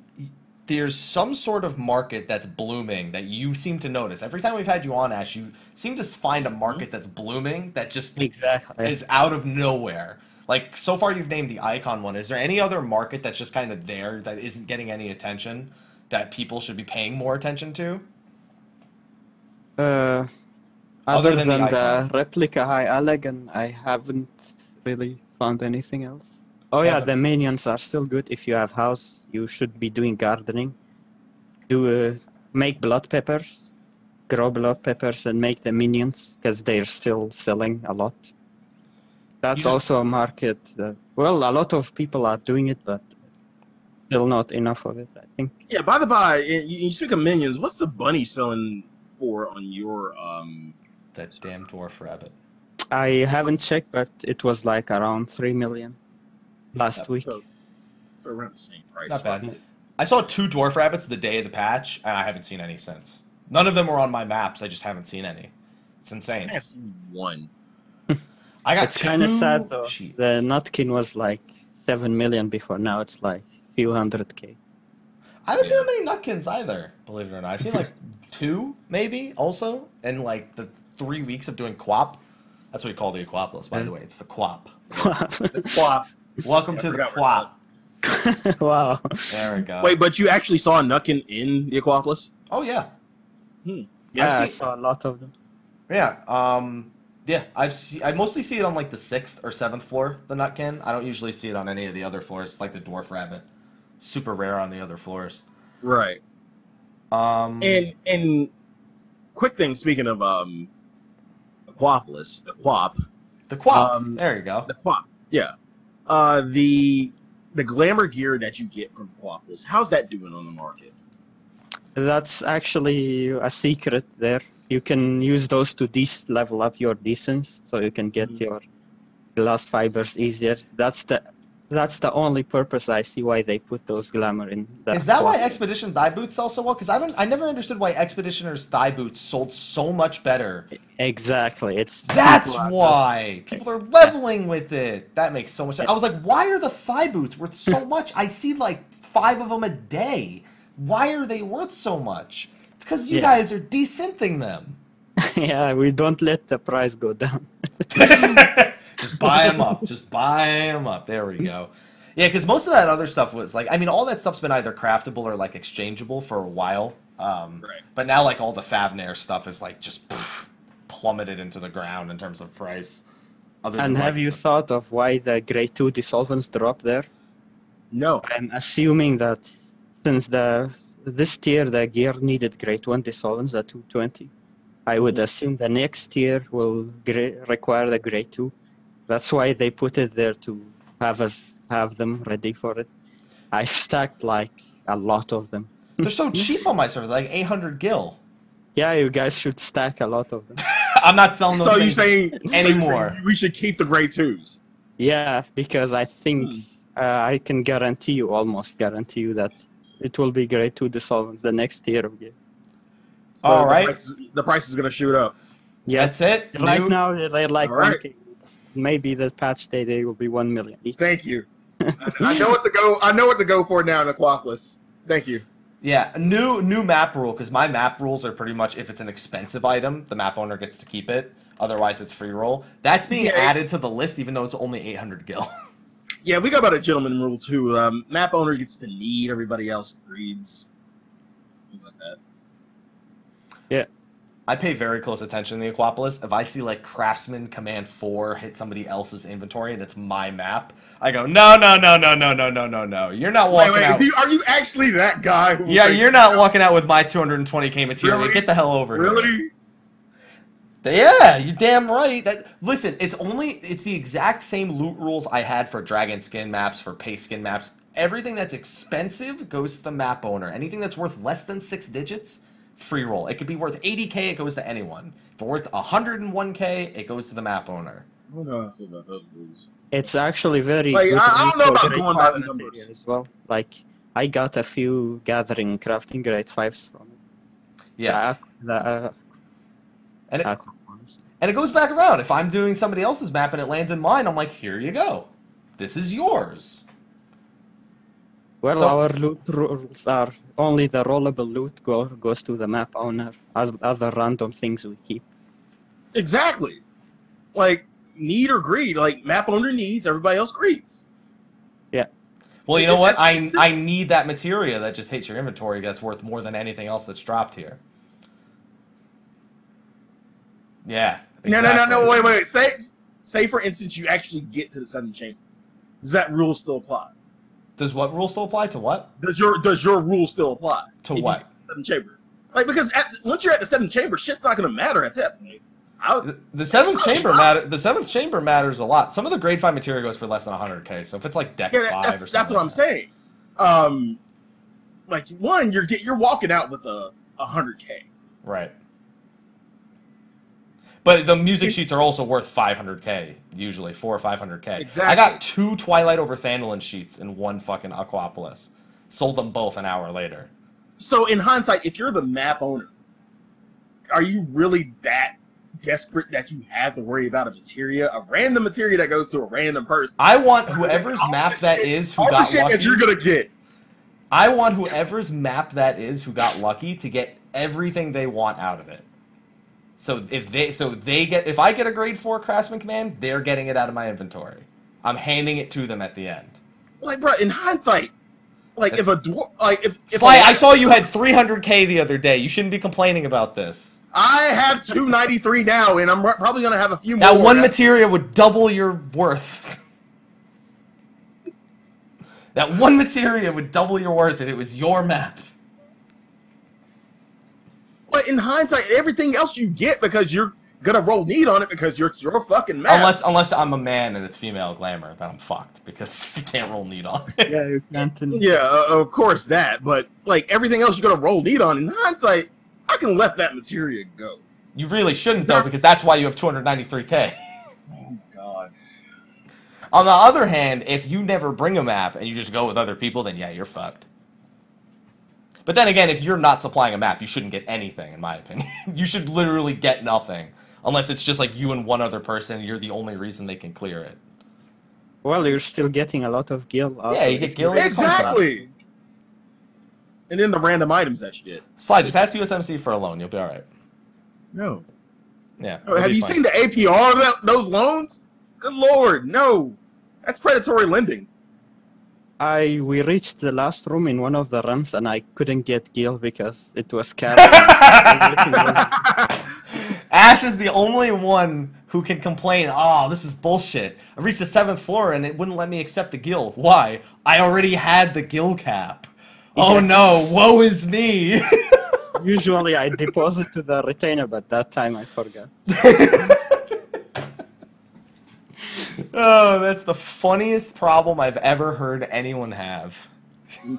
[SPEAKER 1] there's some sort of market that's blooming that you seem to notice. Every time we've had you on, Ash, you seem to find a market that's blooming that just
[SPEAKER 3] Exactly.
[SPEAKER 1] is out of nowhere. Like, so far you've named the icon one. Is there any other market that's just kind of there that isn't getting any attention that people should be paying more attention to?
[SPEAKER 3] Other
[SPEAKER 1] Other
[SPEAKER 3] than
[SPEAKER 1] than the
[SPEAKER 3] the
[SPEAKER 1] icon.
[SPEAKER 3] replica high elegant, I haven't really found anything else. Oh yeah,
[SPEAKER 1] Haven't-
[SPEAKER 3] the minions are still good. If you have house, you should be doing gardening. Make blood peppers, grow blood peppers, and make the minions because they're still selling a lot. That's
[SPEAKER 1] just-
[SPEAKER 3] also a market. Well, a lot of people are doing it, but still not enough of it, I think.
[SPEAKER 2] Yeah, by the by, you speak of minions. What's the bunny selling for on your
[SPEAKER 1] That damn dwarf rabbit.
[SPEAKER 3] I haven't checked, but it was like around 3 million last week.
[SPEAKER 2] So around the same price.
[SPEAKER 1] Not bad. I saw 2 dwarf rabbits the day of the patch, and I haven't seen any since. None of them were on my maps. I just haven't seen any. It's
[SPEAKER 2] I
[SPEAKER 1] insane.
[SPEAKER 2] have seen one.
[SPEAKER 1] I got
[SPEAKER 3] It's kind of
[SPEAKER 1] 2
[SPEAKER 3] sad though.
[SPEAKER 1] sheets.
[SPEAKER 3] The Nutkin was like 7 million before. Now it's like few 100k.
[SPEAKER 1] I haven't seen that many nutkins either, believe it or not. I've seen like 2, maybe, also, in like the 3 weeks of doing QWOP. That's what we call the Aquapolis, by the way. It's the QWOP.
[SPEAKER 2] Plop.
[SPEAKER 1] Welcome
[SPEAKER 2] I
[SPEAKER 1] to the
[SPEAKER 2] forgot
[SPEAKER 1] QWOP.
[SPEAKER 3] Wow.
[SPEAKER 1] There we go.
[SPEAKER 2] Wait, but you actually saw a Nukin in the Aquapolis?
[SPEAKER 1] Oh, yeah.
[SPEAKER 3] Yeah, I
[SPEAKER 1] seen-
[SPEAKER 3] saw a lot of them.
[SPEAKER 1] Yeah, yeah, I mostly see it on like the 6th or 7th floor, the Nutkin. I don't usually see it on any of the other floors, like the Dwarf Rabbit. Super rare on the other floors.
[SPEAKER 2] Right.
[SPEAKER 1] Um,
[SPEAKER 2] And quick thing. Speaking of Aquapolis, the Quap.
[SPEAKER 1] The Quap. There you go.
[SPEAKER 2] The Quap. Yeah. The glamour gear that you get from Aquapolis. How's that doing on the market?
[SPEAKER 3] That's actually a secret there. You can use those to level up your decence, so you can get your glass fibers easier. That's the only purpose I see why they put those glamour in.
[SPEAKER 1] Is that why Expedition thigh boots sell so well? Because I never understood why Expeditioner's thigh boots sold so much better.
[SPEAKER 3] Exactly.
[SPEAKER 1] That's why people are leveling with it. That makes so much sense. I was like, why are the thigh boots worth so much? I see like 5 of them a day. Why are they worth so much? It's because you guys are desynthing them.
[SPEAKER 3] Yeah, we don't let the price go down.
[SPEAKER 1] Just buy them up. Just buy them up. There we go. Yeah, because most of that other stuff was like, I mean, all that stuff's been either craftable or like exchangeable for a while.
[SPEAKER 2] Right.
[SPEAKER 1] But now like all the Favnair stuff is like just plummeted into the ground in terms of price.
[SPEAKER 3] And have you thought of why the grade 2 dissolvents drop there?
[SPEAKER 2] No.
[SPEAKER 3] I'm assuming that since this tier the gear needed grade 1 dissolvents at 220, I would assume the next tier will require the grade 2. That's why they put it there to have them ready for it. I've stacked like a lot of them.
[SPEAKER 1] They're so cheap on my server, like 800 gil.
[SPEAKER 3] Yeah, you guys should stack a lot of them.
[SPEAKER 1] I'm not selling those things anymore.
[SPEAKER 2] So we should keep the grade 2s?
[SPEAKER 3] Yeah, because I think I can almost guarantee you that it will be grade 2 dissolvents the next tier of gear.
[SPEAKER 2] So
[SPEAKER 1] all right.
[SPEAKER 2] The price is going to shoot up.
[SPEAKER 3] Yeah,
[SPEAKER 1] that's it.
[SPEAKER 3] Right now they're like 1K. Maybe the patch day they will be 1 million each.
[SPEAKER 2] Thank you. I know what to go. I know what to go for now in Aquapolis. Thank you.
[SPEAKER 1] Yeah, new map rule, because my map rules are pretty much if it's an expensive item, the map owner gets to keep it. Otherwise, it's free roll. That's being added to the list, even though it's only 800 gil.
[SPEAKER 2] Yeah, we got about a gentleman rule too. Map owner gets to need, everybody else reads. Things like that.
[SPEAKER 3] Yeah.
[SPEAKER 1] I pay very close attention to the Aquapolis. If I see like Craftsman Command 4 hit somebody else's inventory and it's my map, I go, no. You're not walking out.
[SPEAKER 2] Are you actually that guy?
[SPEAKER 1] Yeah, you're not walking out with my 220k material.
[SPEAKER 2] Really?
[SPEAKER 1] Get the hell over here.
[SPEAKER 2] Really?
[SPEAKER 1] Yeah, you damn right. Listen, it's the exact same loot rules I had for dragon skin maps, for paste skin maps. Everything that's expensive goes to the map owner. Anything that's worth less than 6 digits, free roll. It could be worth 80k, it goes to anyone. If it's worth 101k, it goes to the map owner.
[SPEAKER 2] I don't know how I feel about those rules.
[SPEAKER 3] It's actually very
[SPEAKER 2] like,
[SPEAKER 3] good.
[SPEAKER 2] I don't know about going by the numbers
[SPEAKER 3] as well. Like, I got a few gathering crafting grade 5s from it.
[SPEAKER 1] Yeah.
[SPEAKER 3] And
[SPEAKER 1] it goes back around. If I'm doing somebody else's map and it lands in mine, I'm like, here you go. This is yours.
[SPEAKER 3] Well, our loot rules are only the rollable loot goes to the map owner, as other random things we keep.
[SPEAKER 2] Exactly. Like, need or greed. Like, map owner needs, everybody else greeds.
[SPEAKER 3] Yeah.
[SPEAKER 1] Well, you know what? I need that materia that just hits your inventory that's worth more than anything else that's dropped here. Yeah. Exactly.
[SPEAKER 2] No, wait. Say, for instance, you actually get to the 7th chamber. Does that rule still apply?
[SPEAKER 1] Does what rule still apply to what?
[SPEAKER 2] Does your rule still apply?
[SPEAKER 1] To what?
[SPEAKER 2] 7th chamber. Like, because once you're at the 7th chamber, shit's not going to matter at that point.
[SPEAKER 1] The 7th chamber matter. The 7th chamber matters a lot. Some of the grade 5 material goes for less than 100k. So if it's like Dex 5 or something,
[SPEAKER 2] that's what I'm saying. Like, one, you're walking out with a 100k.
[SPEAKER 1] Right. But the music sheets are also worth 500k, usually 400 or 500k.
[SPEAKER 2] Exactly.
[SPEAKER 1] I got 2 Twilight over Phandalin sheets in one fucking Aquapolis. Sold them both an hour later.
[SPEAKER 2] So in hindsight, if you're the map owner, are you really that desperate that you have to worry about a random materia that goes to a random person?
[SPEAKER 1] I want whoever's map that is who got lucky.
[SPEAKER 2] All the shit that you're gonna get.
[SPEAKER 1] I want whoever's map that is who got lucky to get everything they want out of it. So if I get a grade 4 Craftsman Command, they're getting it out of my inventory. I'm handing it to them at the end.
[SPEAKER 2] Like, bro, in hindsight, like if
[SPEAKER 1] Sly, I saw you had 300k the other day. You shouldn't be complaining about this.
[SPEAKER 2] I have 293 now, and I'm probably gonna have a few more.
[SPEAKER 1] That one materia would double your worth. That one materia would double your worth if it was your map.
[SPEAKER 2] But in hindsight, everything else you get because you're gonna roll need on it because you're fucking mad.
[SPEAKER 1] Unless I'm a man and it's female glamour, then I'm fucked because you can't roll need on it.
[SPEAKER 3] Yeah, you can't.
[SPEAKER 2] Yeah, of course that. But like everything else, you're gonna roll need on. In hindsight, I can let that materia go.
[SPEAKER 1] You really shouldn't though, because that's why you have 293k.
[SPEAKER 2] Oh God.
[SPEAKER 1] On the other hand, if you never bring a map and you just go with other people, then yeah, you're fucked. But then again, if you're not supplying a map, you shouldn't get anything, in my opinion. You should literally get nothing. Unless it's just like you and one other person, and you're the only reason they can clear it.
[SPEAKER 3] Well, you're still getting a lot of gil.
[SPEAKER 1] Yeah, you get gil.
[SPEAKER 2] Exactly. And then the random items that you get.
[SPEAKER 1] Slyh, just ask USMC for a loan. You'll be alright.
[SPEAKER 2] No.
[SPEAKER 1] Yeah.
[SPEAKER 2] Oh, have you seen the APR of those loans? Good Lord, no. That's predatory lending.
[SPEAKER 3] We reached the last room in one of the runs, and I couldn't get gil because it was scattered.
[SPEAKER 1] Ashe is the only one who can complain, oh, this is bullshit. I reached the 7th floor and it wouldn't let me accept the gil. Why? I already had the gil cap. Oh no, woe is me.
[SPEAKER 3] Usually I deposit to the retainer, but that time I forgot.
[SPEAKER 1] Oh, that's the funniest problem I've ever heard anyone have.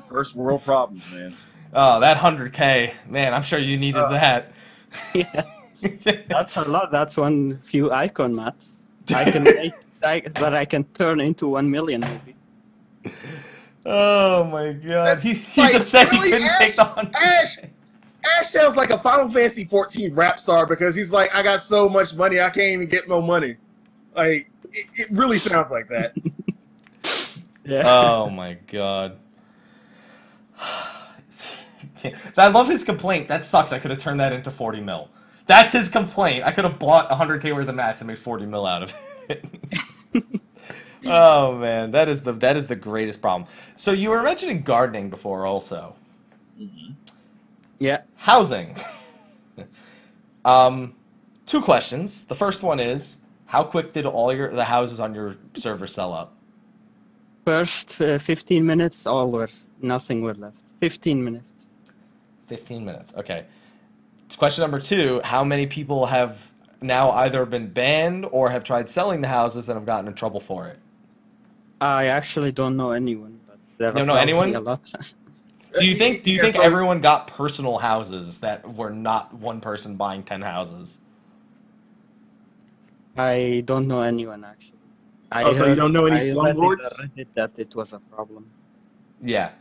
[SPEAKER 2] First world problems, man.
[SPEAKER 1] Oh, that 100k. Man, I'm sure you needed that.
[SPEAKER 3] Yeah. That's a lot. That's one few icon mats. I can make that I can turn into 1 million maybe.
[SPEAKER 1] Oh my god. He's
[SPEAKER 2] like,
[SPEAKER 1] upset
[SPEAKER 2] really,
[SPEAKER 1] he couldn't take the 100.
[SPEAKER 2] Ashe sounds like a Final Fantasy 14 rap star because he's like, I got so much money, I can't even get no money. Like, it really sounds like that.
[SPEAKER 3] Yeah.
[SPEAKER 1] Oh my god. I love his complaint. That sucks. I could have turned that into 40 mil. That's his complaint. I could have bought 100k worth of mats and made 40 mil out of it. Oh man, that is the greatest problem. So you were mentioning gardening before, also.
[SPEAKER 2] Mm-hmm.
[SPEAKER 3] Yeah.
[SPEAKER 1] Housing. 2 questions. The first one is, how quick did all the houses on your server sell up?
[SPEAKER 3] First 15 minutes, nothing were left. 15 minutes.
[SPEAKER 1] 15 minutes. Okay. Question number 2, how many people have now either been banned or have tried selling the houses and have gotten in trouble for it?
[SPEAKER 3] I actually don't know anyone, but there
[SPEAKER 1] You don't
[SPEAKER 3] are
[SPEAKER 1] know anyone?
[SPEAKER 3] a lot.
[SPEAKER 1] Do you think everyone got personal houses that were not one person buying 10 houses?
[SPEAKER 3] I don't know anyone actually.
[SPEAKER 2] So you don't know any slumlords?
[SPEAKER 3] That it was a problem.
[SPEAKER 1] Yeah.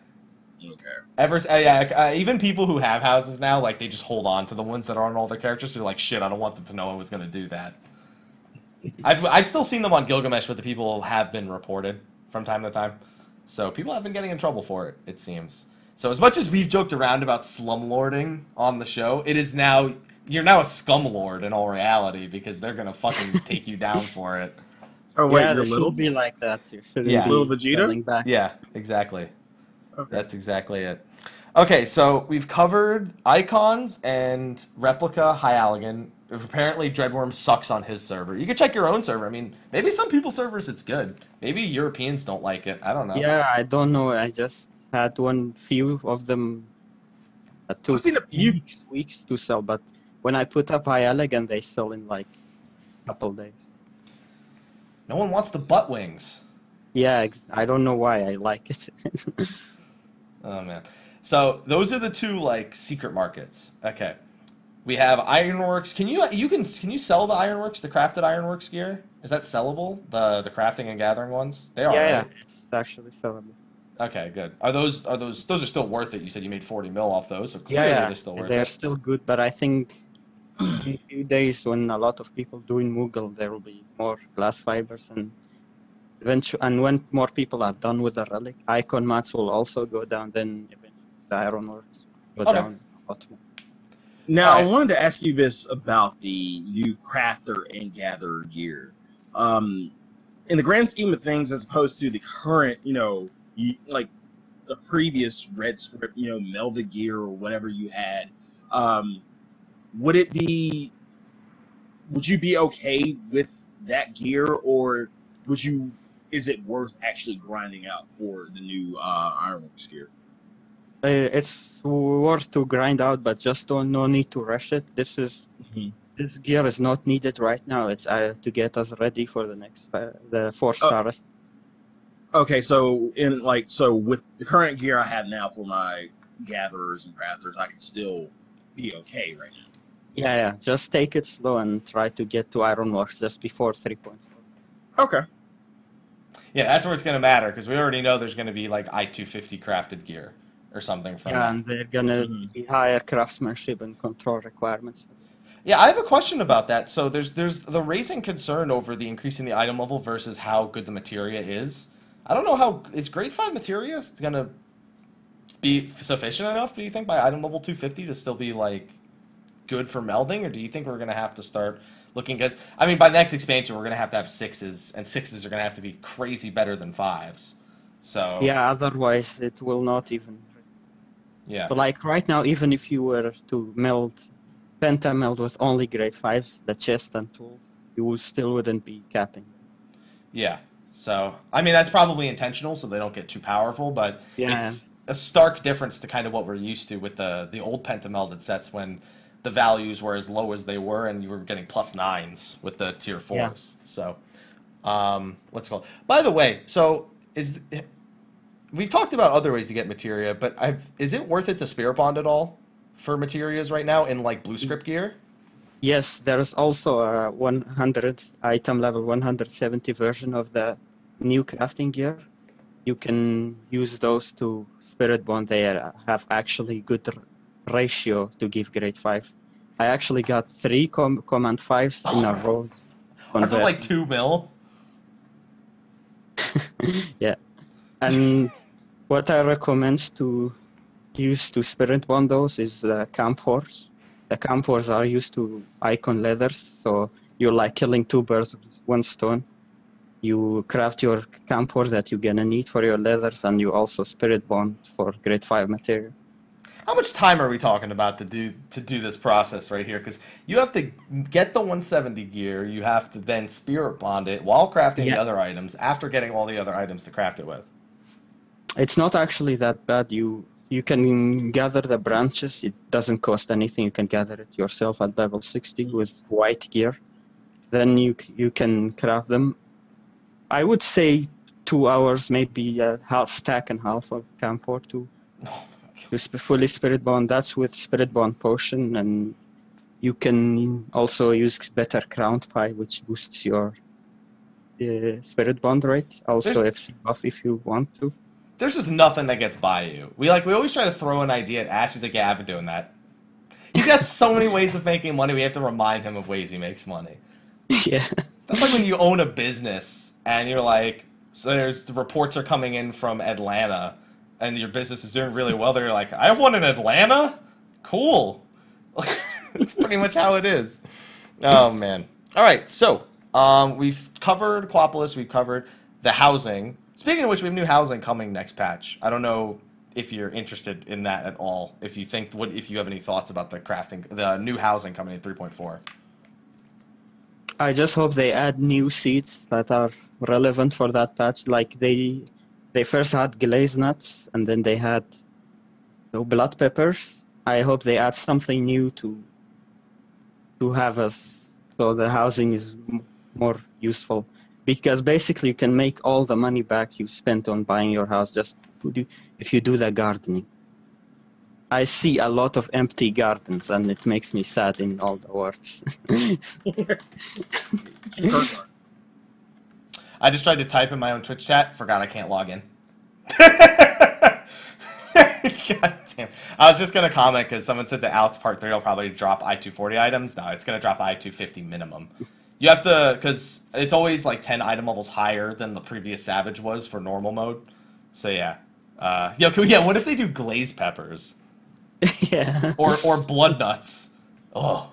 [SPEAKER 2] Okay.
[SPEAKER 1] Even people who have houses now, like, they just hold on to the ones that are on all their characters. So they're like, shit, I don't want them to know I was going to do that. I've still seen them on Gilgamesh, but the people have been reported from time to time. So people have been getting in trouble for it, it seems. So as much as we've joked around about slumlording on the show, it is now, you're now a scumlord in all reality because they're going to fucking take you down for it.
[SPEAKER 2] Oh, wait,
[SPEAKER 3] yeah,
[SPEAKER 2] you're
[SPEAKER 3] it
[SPEAKER 2] little?
[SPEAKER 3] should be like that. You shouldn't
[SPEAKER 1] Yeah.
[SPEAKER 3] be
[SPEAKER 2] Little Vegeta?
[SPEAKER 3] selling back.
[SPEAKER 1] Yeah, exactly.
[SPEAKER 2] Okay.
[SPEAKER 1] That's exactly it. Okay, so we've covered icons and replica Hyaligan. Apparently, Dreadworm sucks on his server. You can check your own server. I mean, maybe some people's servers it's good. Maybe Europeans don't like it. I don't know.
[SPEAKER 3] Yeah, I don't know. I just had few of them. Took
[SPEAKER 2] I've seen a few.
[SPEAKER 3] weeks to sell, but when I put up Hyaligan, they sell in like a couple days.
[SPEAKER 1] No one wants the butt wings.
[SPEAKER 3] Yeah, I don't know why I like it.
[SPEAKER 1] Oh man. So those are the 2 like secret markets. Okay. We have Ironworks. Can you sell the Ironworks, the crafted Ironworks gear? Is that sellable? The crafting and gathering ones? They are.
[SPEAKER 3] Yeah,
[SPEAKER 1] right?
[SPEAKER 3] it's actually sellable.
[SPEAKER 1] Okay, good. Those are still worth it? You said you made 40 mil off those, so clearly they're still worth it.
[SPEAKER 3] They're still good, but I think in a few days when a lot of people doing Moogle, there will be more glass fibers, and when more people are done with the relic, icon mats will also go down. Then eventually the Ironworks go down a lot more.
[SPEAKER 2] Now,
[SPEAKER 1] All right.
[SPEAKER 2] I wanted to ask you this about the new crafter and gatherer gear. In the grand scheme of things, as opposed to the current, like the previous red script, melded gear or whatever you had, would you be okay with that gear, or is it worth actually grinding out for the new Ironworks gear?
[SPEAKER 3] it's worth to grind out, but just no need to rush it. This gear is not needed right now. It's to get us ready for the next the 4-star.
[SPEAKER 2] Okay, so with the current gear I have now for my gatherers and crafters, I can still be okay right now.
[SPEAKER 3] Yeah. Just take it slow and try to get to Ironworks just before 3.4.
[SPEAKER 2] Okay.
[SPEAKER 1] Yeah, that's where it's going to matter, because we already know there's going to be like I-250 crafted gear or something from that.
[SPEAKER 3] And they're going to be higher craftsmanship and control requirements.
[SPEAKER 1] Yeah, I have a question about that. So there's the raising concern over the increasing the item level versus how good the materia is. I don't know how is grade 5 materia going to be sufficient enough, do you think, by item level 250 to still be like good for melding, or do you think we're going to have to start looking, because I mean by next expansion we're going to have 6s, and 6s are going to have to be crazy better than 5s. So
[SPEAKER 3] yeah, otherwise it will not even.
[SPEAKER 1] Yeah.
[SPEAKER 3] But like right now, even if you were to meld pentameld with only grade 5s, the chest and tools, you still wouldn't be capping.
[SPEAKER 1] Yeah. So I mean that's probably intentional so they don't get too powerful, but
[SPEAKER 3] yeah.
[SPEAKER 1] It's a stark difference to kind of what we're used to with the old pentamelded sets when the values were as low as they were and you were getting +9s with the tier 4s.
[SPEAKER 3] Yeah.
[SPEAKER 1] So what's it called? By the way, so we've talked about other ways to get materia, but is it worth it to spirit bond at all for materias right now in like blue script gear?
[SPEAKER 3] Yes, there's also a 100 item level 170 version of the new crafting gear. You can use those to spirit bond. They have actually good ratio to give grade 5. I actually got 3 command 5s in a row.
[SPEAKER 1] Aren't those like 2 mil?
[SPEAKER 3] Yeah. And what I recommend to use to spirit bond those is the camp horse. The camp horse are used to icon leathers, so you're like killing 2 birds with 1 stone. You craft your camp horse that you're gonna need for your leathers, and you also spirit bond for grade 5 material.
[SPEAKER 1] How much time are we talking about to do this process right here? Because you have to get the 170 gear, you have to then spirit bond it while crafting the other items after getting all the other items to craft it with.
[SPEAKER 3] It's not actually that bad. You can gather the branches. It doesn't cost anything. You can gather it yourself at level 60 with white gear. Then you can craft them. I would say 2 hours, maybe a stack and half of camphor to fully spirit bond. That's with spirit bond potion, and you can also use better crown pie, which boosts your spirit bond rate. Also FC buff if you want to.
[SPEAKER 1] There's just nothing that gets by you. We always try to throw an idea at Ashe. He's like, yeah, I've been doing that. He's got so many ways of making money. We have to remind him of ways he makes money.
[SPEAKER 3] Yeah.
[SPEAKER 1] That's like when you own a business and you're like, so the reports are coming in from Atlanta and your business is doing really well. They're like, I have one in Atlanta? Cool. That's pretty much how it is. Oh, man. All right, so we've covered Quapolis. We've covered the housing. Speaking of which, we have new housing coming next patch. I don't know if you're interested in that at all. If you think, if you have any thoughts about the new housing coming in 3.4.
[SPEAKER 3] I just hope they add new seeds that are relevant for that patch. Like they first had glaze nuts, and then they had blood peppers. I hope they add something new to have us, so the housing is more useful. Because basically you can make all the money back you spent on buying your house just if you do the gardening. I see a lot of empty gardens, and it makes me sad in all the words.
[SPEAKER 1] I just tried to type in my own Twitch chat. Forgot I can't log in. God damn. I was just going to comment because someone said that Alex Part 3 will probably drop I-240 items. No, it's going to drop I-250 minimum. You have to, because it's always like 10 item levels higher than the previous Savage was for normal mode. So yeah. What if they do glazed peppers?
[SPEAKER 3] Yeah.
[SPEAKER 1] Or blood nuts. Oh.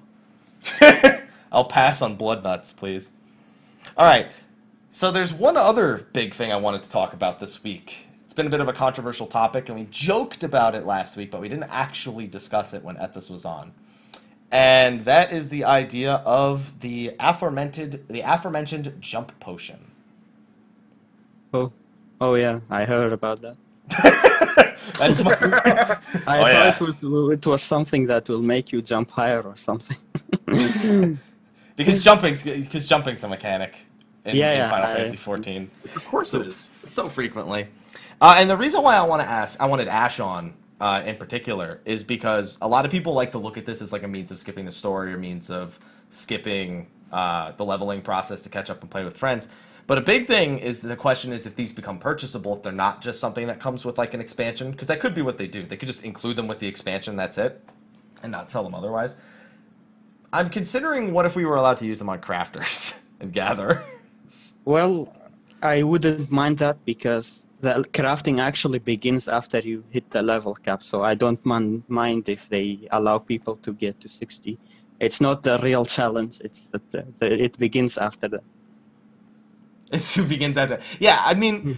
[SPEAKER 1] I'll pass on blood nuts, please. All right. So there's one other big thing I wanted to talk about this week. It's been a bit of a controversial topic, and we joked about it last week, but we didn't actually discuss it when Ethos was on. And that is the idea of the aforementioned jump potion.
[SPEAKER 3] Oh yeah, I heard about that.
[SPEAKER 1] That's my...
[SPEAKER 3] I thought it was something that will make you jump higher or something.
[SPEAKER 1] because jumping's a mechanic in Final Fantasy 14.
[SPEAKER 2] Of course it is.
[SPEAKER 1] So frequently. And the reason why I wanted Ashe on in particular is because a lot of people like to look at this as like a means of skipping the story or means of skipping the leveling process to catch up and play with friends. But a big thing is the question is if these become purchasable, if they're not just something that comes with like an expansion, because that could be what they do. They could just include them with the expansion, that's it, and not sell them otherwise. I'm considering what if we were allowed to use them on crafters and gather.
[SPEAKER 3] Well, I wouldn't mind that because the crafting actually begins after you hit the level cap, so I don't mind if they allow people to get to 60. It's not the real challenge, it's that it begins after that.
[SPEAKER 1] It begins after. Yeah, I mean,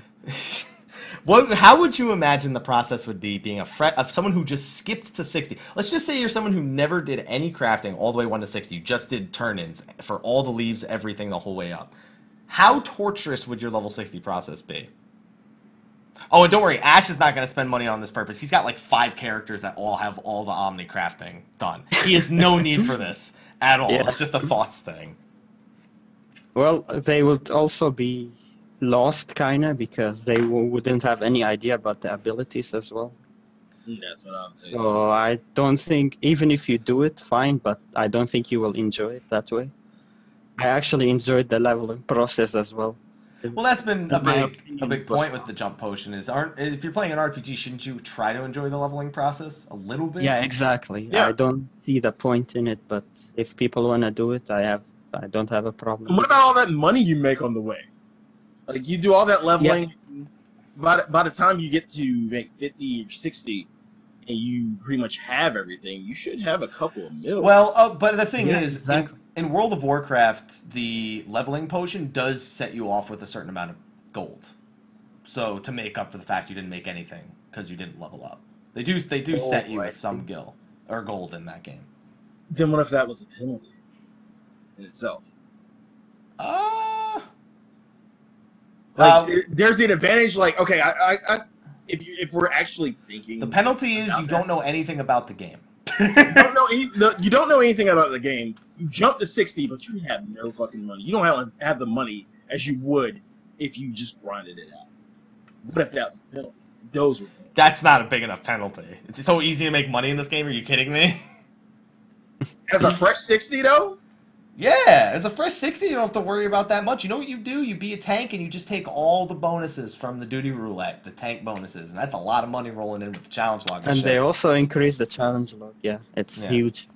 [SPEAKER 1] how would you imagine the process would be being of someone who just skipped to 60? Let's just say you're someone who never did any crafting all the way 1 to 60. You just did turn-ins for all the leaves, everything, the whole way up. How torturous would your level 60 process be? Oh, and don't worry, Ashe is not going to spend money on this purpose. He's got like 5 characters that all have all the Omni crafting done. He has no need for this at all. Yeah. It's just a thoughts thing.
[SPEAKER 3] Well, they would also be lost, kinda, because they wouldn't have any idea about the abilities as well.
[SPEAKER 2] That's what I'm saying.
[SPEAKER 3] So I don't think, even if you do it, fine, but I don't think you will enjoy it that way. I actually enjoyed the leveling process as well.
[SPEAKER 1] Well, that's been a big point with the jump potion is if you're playing an RPG, shouldn't you try to enjoy the leveling process a little bit?
[SPEAKER 3] Yeah, exactly. Yeah. I don't see the point in it, but if people want to do it, I don't have a problem.
[SPEAKER 2] And what about all that money you make on the way? Like, you do all that leveling, by the time you get to make 50 or 60, and you pretty much have everything, you should have a couple of mil.
[SPEAKER 1] Well, but the thing is,
[SPEAKER 3] exactly.
[SPEAKER 1] in World of Warcraft, the leveling potion does set you off with a certain amount of gold. So, to make up for the fact you didn't make anything, because you didn't level up. They do set you with some gold in that game.
[SPEAKER 2] Then what if that was a penalty in itself? There's an advantage. Like, okay, if we're actually thinking,
[SPEAKER 1] the penalty is you don't know anything about the game.
[SPEAKER 2] you don't know anything about the game. You jump to 60, but you have no fucking money. You don't have the money as you would if you just grinded it out. What if that was the penalty? Those were penalties.
[SPEAKER 1] That's not a big enough penalty. It's so easy to make money in this game. Are you kidding me?
[SPEAKER 2] As a fresh 60, though?
[SPEAKER 1] Yeah, as a fresh 60, you don't have to worry about that much. You know what you do? You be a tank and you just take all the bonuses from the duty roulette, the tank bonuses, and that's a lot of money rolling in with the challenge log.
[SPEAKER 3] And they also increase the challenge log. Yeah, it's huge.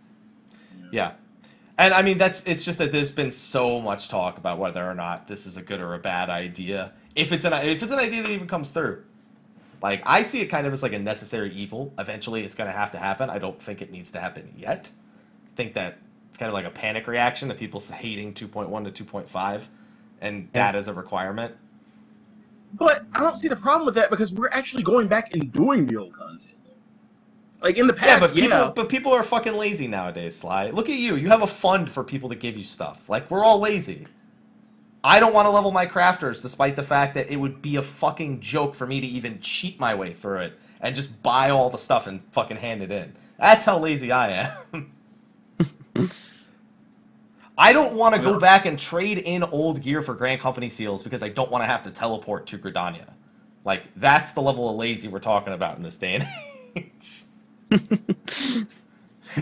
[SPEAKER 1] Yeah. And I mean, it's just that there's been so much talk about whether or not this is a good or a bad idea. If it's an idea that even comes through. Like, I see it kind of as like a necessary evil. Eventually, it's going to have to happen. I don't think it needs to happen yet. I think that it's kind of like a panic reaction to people hating 2.1 to 2.5, and that is a requirement.
[SPEAKER 2] But I don't see the problem with that because we're actually going back and doing the old content. Like in the past,
[SPEAKER 1] but people are fucking lazy nowadays, Sly. Look at you. You have a fund for people to give you stuff. Like, we're all lazy. I don't want to level my crafters, despite the fact that it would be a fucking joke for me to even cheat my way through it and just buy all the stuff and fucking hand it in. That's how lazy I am. I don't want to go back and trade in old gear for Grand Company seals because I don't want to have to teleport to Gridania. Like, that's the level of lazy we're talking about in this day and age.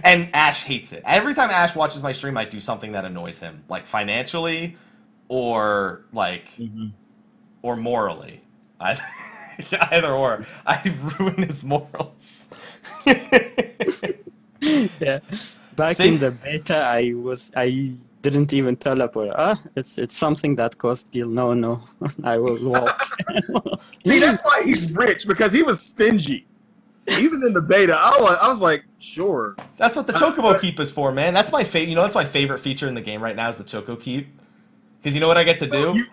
[SPEAKER 1] And Ashe hates it. Every time Ashe watches my stream, I do something that annoys him. Like, financially or, like, or morally. Either or. I ruin his morals.
[SPEAKER 3] Yeah. Back in the beta, I didn't even teleport. It's something that cost Gil. No, I will walk.
[SPEAKER 2] See, that's why he's rich, because he was stingy. Even in the beta, I was like, sure.
[SPEAKER 1] That's what the Chocobo Keep is for, man. That's my that's my favorite feature in the game right now is the Choco Keep. Because you know what I get to do?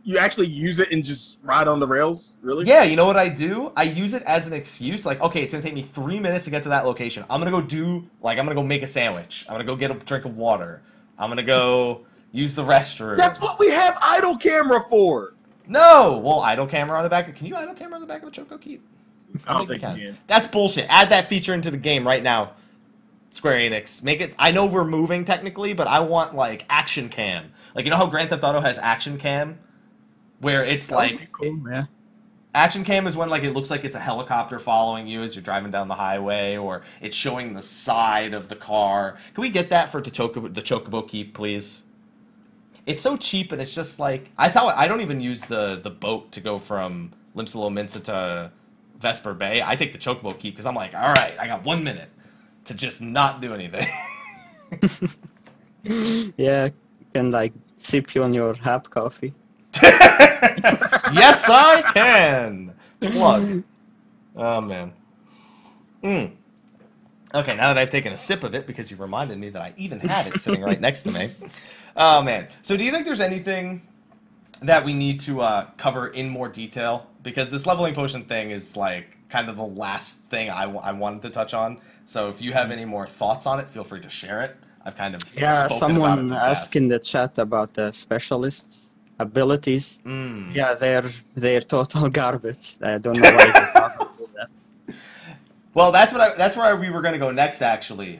[SPEAKER 2] You actually use it and just ride on the rails? Really?
[SPEAKER 1] Yeah, you know what I do? I use it as an excuse. Like, okay, it's going to take me 3 minutes to get to that location. I'm going to go make a sandwich. I'm going to go get a drink of water. I'm going to go use the restroom.
[SPEAKER 2] That's what we have idle camera for.
[SPEAKER 1] No! Well, idle camera on the back. Can you idle camera on the back of a Choco Keep?
[SPEAKER 2] I don't think you can.
[SPEAKER 1] That's bullshit. Add that feature into the game right now, Square Enix. Make it. I know we're moving technically, but I want like action cam. Like, you know how Grand Theft Auto has action cam, where it's like
[SPEAKER 3] cool, yeah.
[SPEAKER 1] Action cam is when like it looks like it's a helicopter following you as you're driving down the highway, or it's showing the side of the car. Can we get that for the Chocobo Keep, please? It's so cheap, and it's just like I don't even use the boat to go from Limsa to Vesper Bay. I take the Chocobo Keep because I'm like, all right, I got 1 minute to just not do anything.
[SPEAKER 3] Yeah, you can like sip you on your hap coffee.
[SPEAKER 1] Yes, I can. Plug. Oh man. Okay, now that I've taken a sip of it because you reminded me that I even had it sitting right next to me. Oh man. So do you think there's anything that we need to cover in more detail? Because this leveling potion thing is like kind of the last thing I wanted to touch on. So if you have any more thoughts on it, feel free to share it. I've kind of
[SPEAKER 3] someone asked in the chat about the specialists' abilities. Yeah, they're total garbage. I don't know why they talk about that.
[SPEAKER 1] Well, that's where we were going to go next, actually.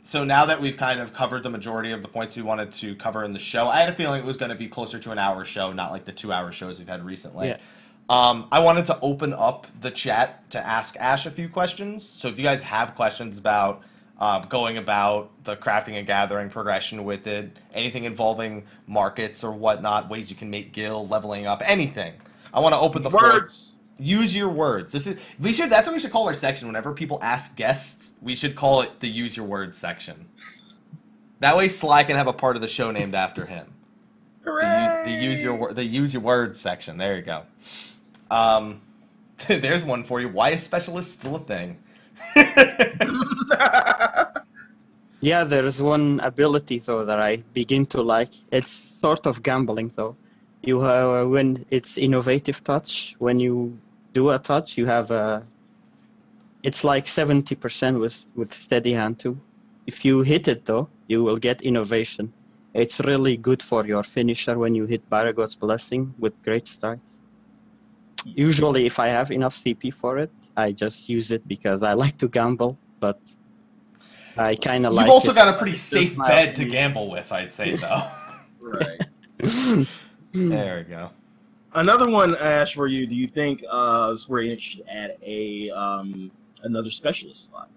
[SPEAKER 1] So now that we've kind of covered the majority of the points we wanted to cover in the show, I had a feeling it was going to be closer to an hour show, not like the 2-hour shows we've had recently.
[SPEAKER 3] Yeah.
[SPEAKER 1] I wanted to open up the chat to ask Ashe a few questions. So if you guys have questions about going about the crafting and gathering progression with it, anything involving markets or whatnot, ways you can make guild, leveling up, anything, I want to open the floor. Use your words. That's what we should call our section. Whenever people ask guests, we should call it the Use Your Words section. That way Sly can have a part of the show named after him. The Use Your Words section. There you go. There's one for you. Why is specialist still a thing?
[SPEAKER 3] Yeah, there's one ability though that I begin to like. It's sort of gambling though. You have when it's innovative touch. When you do a touch, you have it's like 70% with steady hand too. If you hit it though, you will get innovation. It's really good for your finisher when you hit Baragod's Blessing with great strides. Usually, if I have enough CP for it, I just use it because I like to gamble, but I kind of like it.
[SPEAKER 1] You've also got a pretty safe bed to gamble with, I'd say, though.
[SPEAKER 2] Right.
[SPEAKER 1] There we go.
[SPEAKER 2] Another one, Ashe, for you. Do you think Square Enix should add another specialist slot?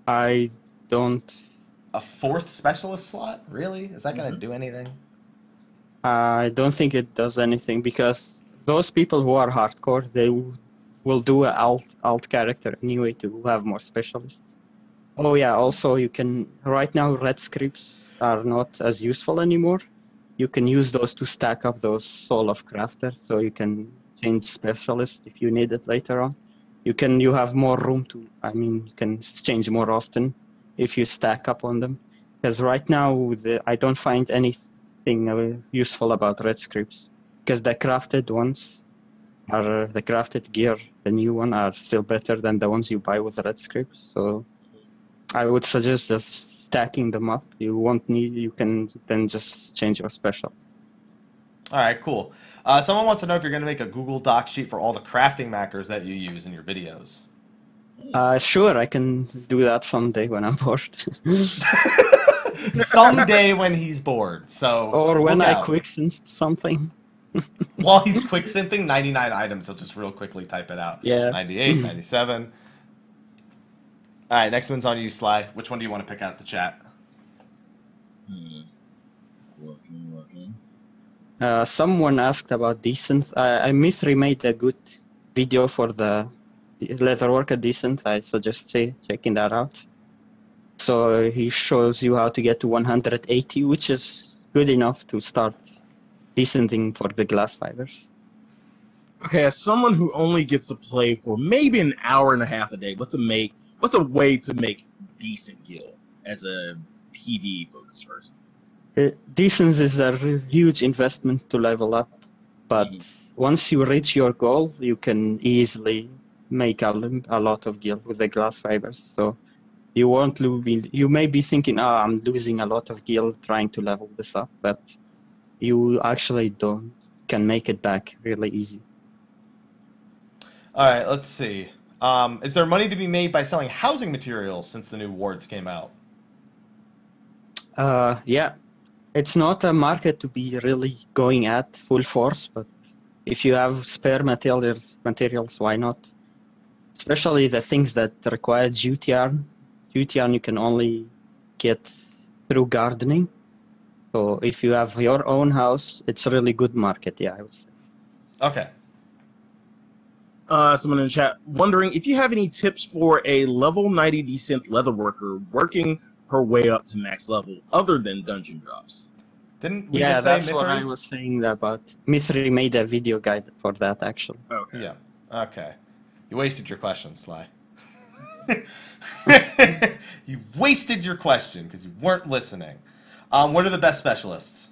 [SPEAKER 3] I don't.
[SPEAKER 1] A fourth specialist slot? Really? Is that going to do anything?
[SPEAKER 3] I don't think it does anything because those people who are hardcore, they will do an alt character anyway to have more specialists. Oh yeah, also you can, right now red scripts are not as useful anymore. You can use those to stack up those Soul of Crafter, so you can change specialist if you need it later on. You have more room to, you can change more often if you stack up on them. Because right now, I don't find anything useful about red scripts. Because the crafted ones, the crafted gear, the new one, are still better than the ones you buy with red scripts. So I would suggest just stacking them up. You can then just change your specials.
[SPEAKER 1] All right, cool. Someone wants to know if you're going to make a Google Doc sheet for all the crafting macros that you use in your videos.
[SPEAKER 3] Sure, I can do that someday when I'm bored.
[SPEAKER 1] Someday when he's bored. So
[SPEAKER 3] or when I quicksynth something.
[SPEAKER 1] While he's quicksynthing 99 items, he'll just real quickly type it out.
[SPEAKER 3] Yeah.
[SPEAKER 1] 98, 97. All right, next one's on you, Sly. Which one do you want to pick out the chat?
[SPEAKER 2] Working.
[SPEAKER 3] Someone asked about Decent. I made a good video for the Leatherworker Decent. I suggest checking that out. So he shows you how to get to 180, which is good enough to start decenting for the glass fibers.
[SPEAKER 2] Okay, as someone who only gets to play for maybe an hour and a half a day, what's a way to make decent guild as a PvE focused person?
[SPEAKER 3] Decence is a huge investment to level up, but once you reach your goal, you can easily make a lot of guild with the glass fibers. So you won't lose. You may be thinking, I'm losing a lot of guild trying to level this up, but you actually can make it back really easy.
[SPEAKER 1] All right, let's see. Is there money to be made by selling housing materials since the new wards came out?
[SPEAKER 3] Yeah, it's not a market to be really going at full force, but if you have spare materials, why not? Especially the things that require jute yarn. Jute yarn you can only get through gardening. So if you have your own house, it's a really good market, yeah, I would say.
[SPEAKER 1] Okay.
[SPEAKER 2] Someone in the chat wondering if you have any tips for a level 90 descent leather worker working her way up to max level other than dungeon drops.
[SPEAKER 1] Didn't we
[SPEAKER 3] Yeah,
[SPEAKER 1] just say
[SPEAKER 3] that's what
[SPEAKER 1] Mithri?
[SPEAKER 3] I was saying about. Mithri made a video guide for that, actually.
[SPEAKER 2] Okay.
[SPEAKER 1] Yeah. Okay. You wasted your question, Sly. You wasted your question because you weren't listening. What are the best specialists?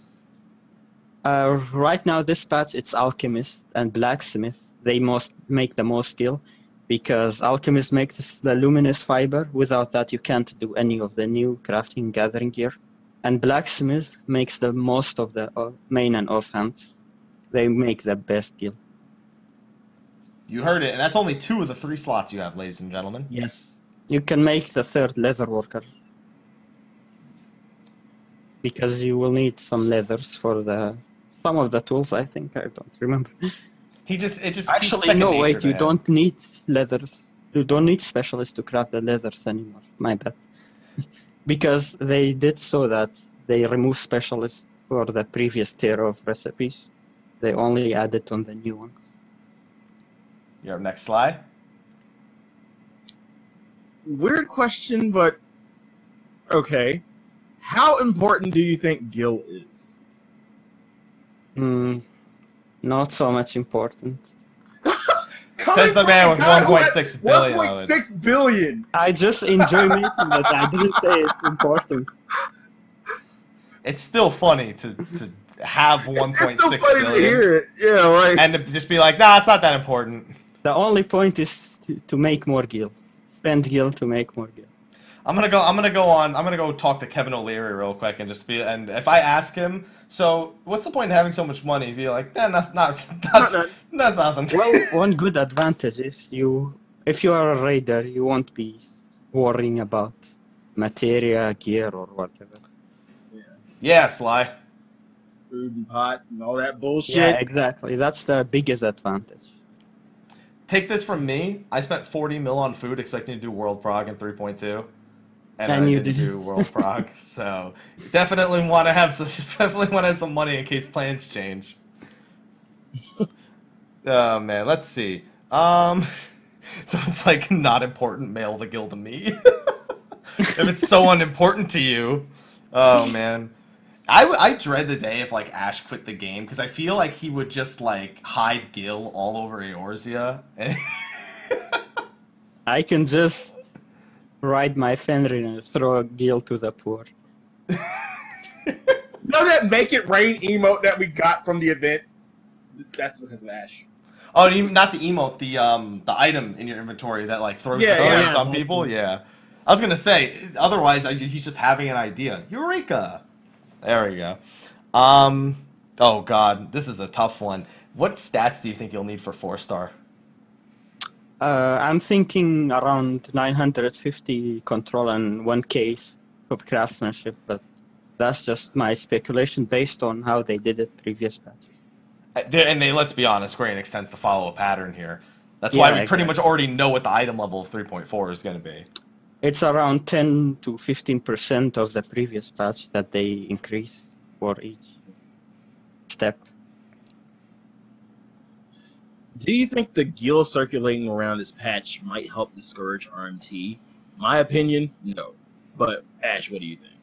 [SPEAKER 3] Right now, this patch, it's Alchemist and Blacksmith. They make the most skill because Alchemist makes the luminous fiber. Without that, you can't do any of the new crafting gathering gear. And Blacksmith makes the most of the main and offhands. They make the best skill.
[SPEAKER 1] You heard it, and that's only 2 of the 3 slots you have, ladies and gentlemen.
[SPEAKER 3] Yes. You can make the 3rd leather worker. Because you will need some leathers for some of the tools, I think. I don't remember.
[SPEAKER 1] Actually,
[SPEAKER 3] no, wait, you don't need leathers. You don't need specialists to craft the leathers anymore. My bad. Because they did so that they removed specialists for the previous tier of recipes. They only added on the new ones.
[SPEAKER 1] You're up next, Sly.
[SPEAKER 2] Weird question, but okay. How important do you think Gil is?
[SPEAKER 3] Not so much important.
[SPEAKER 1] Says the man with 1.6 billion.
[SPEAKER 2] 1.6 billion.
[SPEAKER 3] I just enjoy making it. I didn't say it's important.
[SPEAKER 1] It's still funny to have 1.6
[SPEAKER 2] It's still funny
[SPEAKER 1] billion
[SPEAKER 2] to hear it. Yeah, right.
[SPEAKER 1] and to just be like, nah, it's not that important.
[SPEAKER 3] The only point is to make more gil. Spend gil to make more gil.
[SPEAKER 1] I'm gonna go talk to Kevin O'Leary real quick and and if I ask him, so what's the point in having so much money? He'd be like, nothing.
[SPEAKER 3] Well, one good advantage is if you are a raider, you won't be worrying about materia, gear, or whatever.
[SPEAKER 1] Yeah, Sly.
[SPEAKER 2] Food and pot and all that bullshit.
[SPEAKER 3] Yeah, exactly. That's the biggest advantage.
[SPEAKER 1] Take this from me. I spent 40 mil on food expecting to do World Prog in 3.2. And I
[SPEAKER 3] you
[SPEAKER 1] didn't do World Prog. So definitely want to have some money in case plans change. Oh man, let's see. So it's like not important, mail the guild to me. If it's so unimportant to you. Oh man. I dread the day if like Ashe quit the game because I feel like he would just like hide Gil all over Eorzea.
[SPEAKER 3] I can just ride my Fenrir and throw a gil to the poor.
[SPEAKER 2] You know that make it rain emote that we got from the event? That's because of Ashe.
[SPEAKER 1] Oh, not the emote, the item in your inventory that like throws the coins on people. Yeah, I was gonna say otherwise he's just having an idea. Eureka! There we go. Oh god, this is a tough one. What stats do you think you'll need for 4-star?
[SPEAKER 3] I'm thinking around 950 control and 1k of craftsmanship, but that's just my speculation based on how they did it previous patches.
[SPEAKER 1] And let's be honest, Square Enix tends to follow a pattern here. That's why we pretty much already know what the item level of 3.4 is going to be.
[SPEAKER 3] It's around 10 to 15% of the previous patch that they increase for each step.
[SPEAKER 2] Do you think the gil circulating around this patch might help discourage RMT? My opinion, no. But Ashe, what do you think?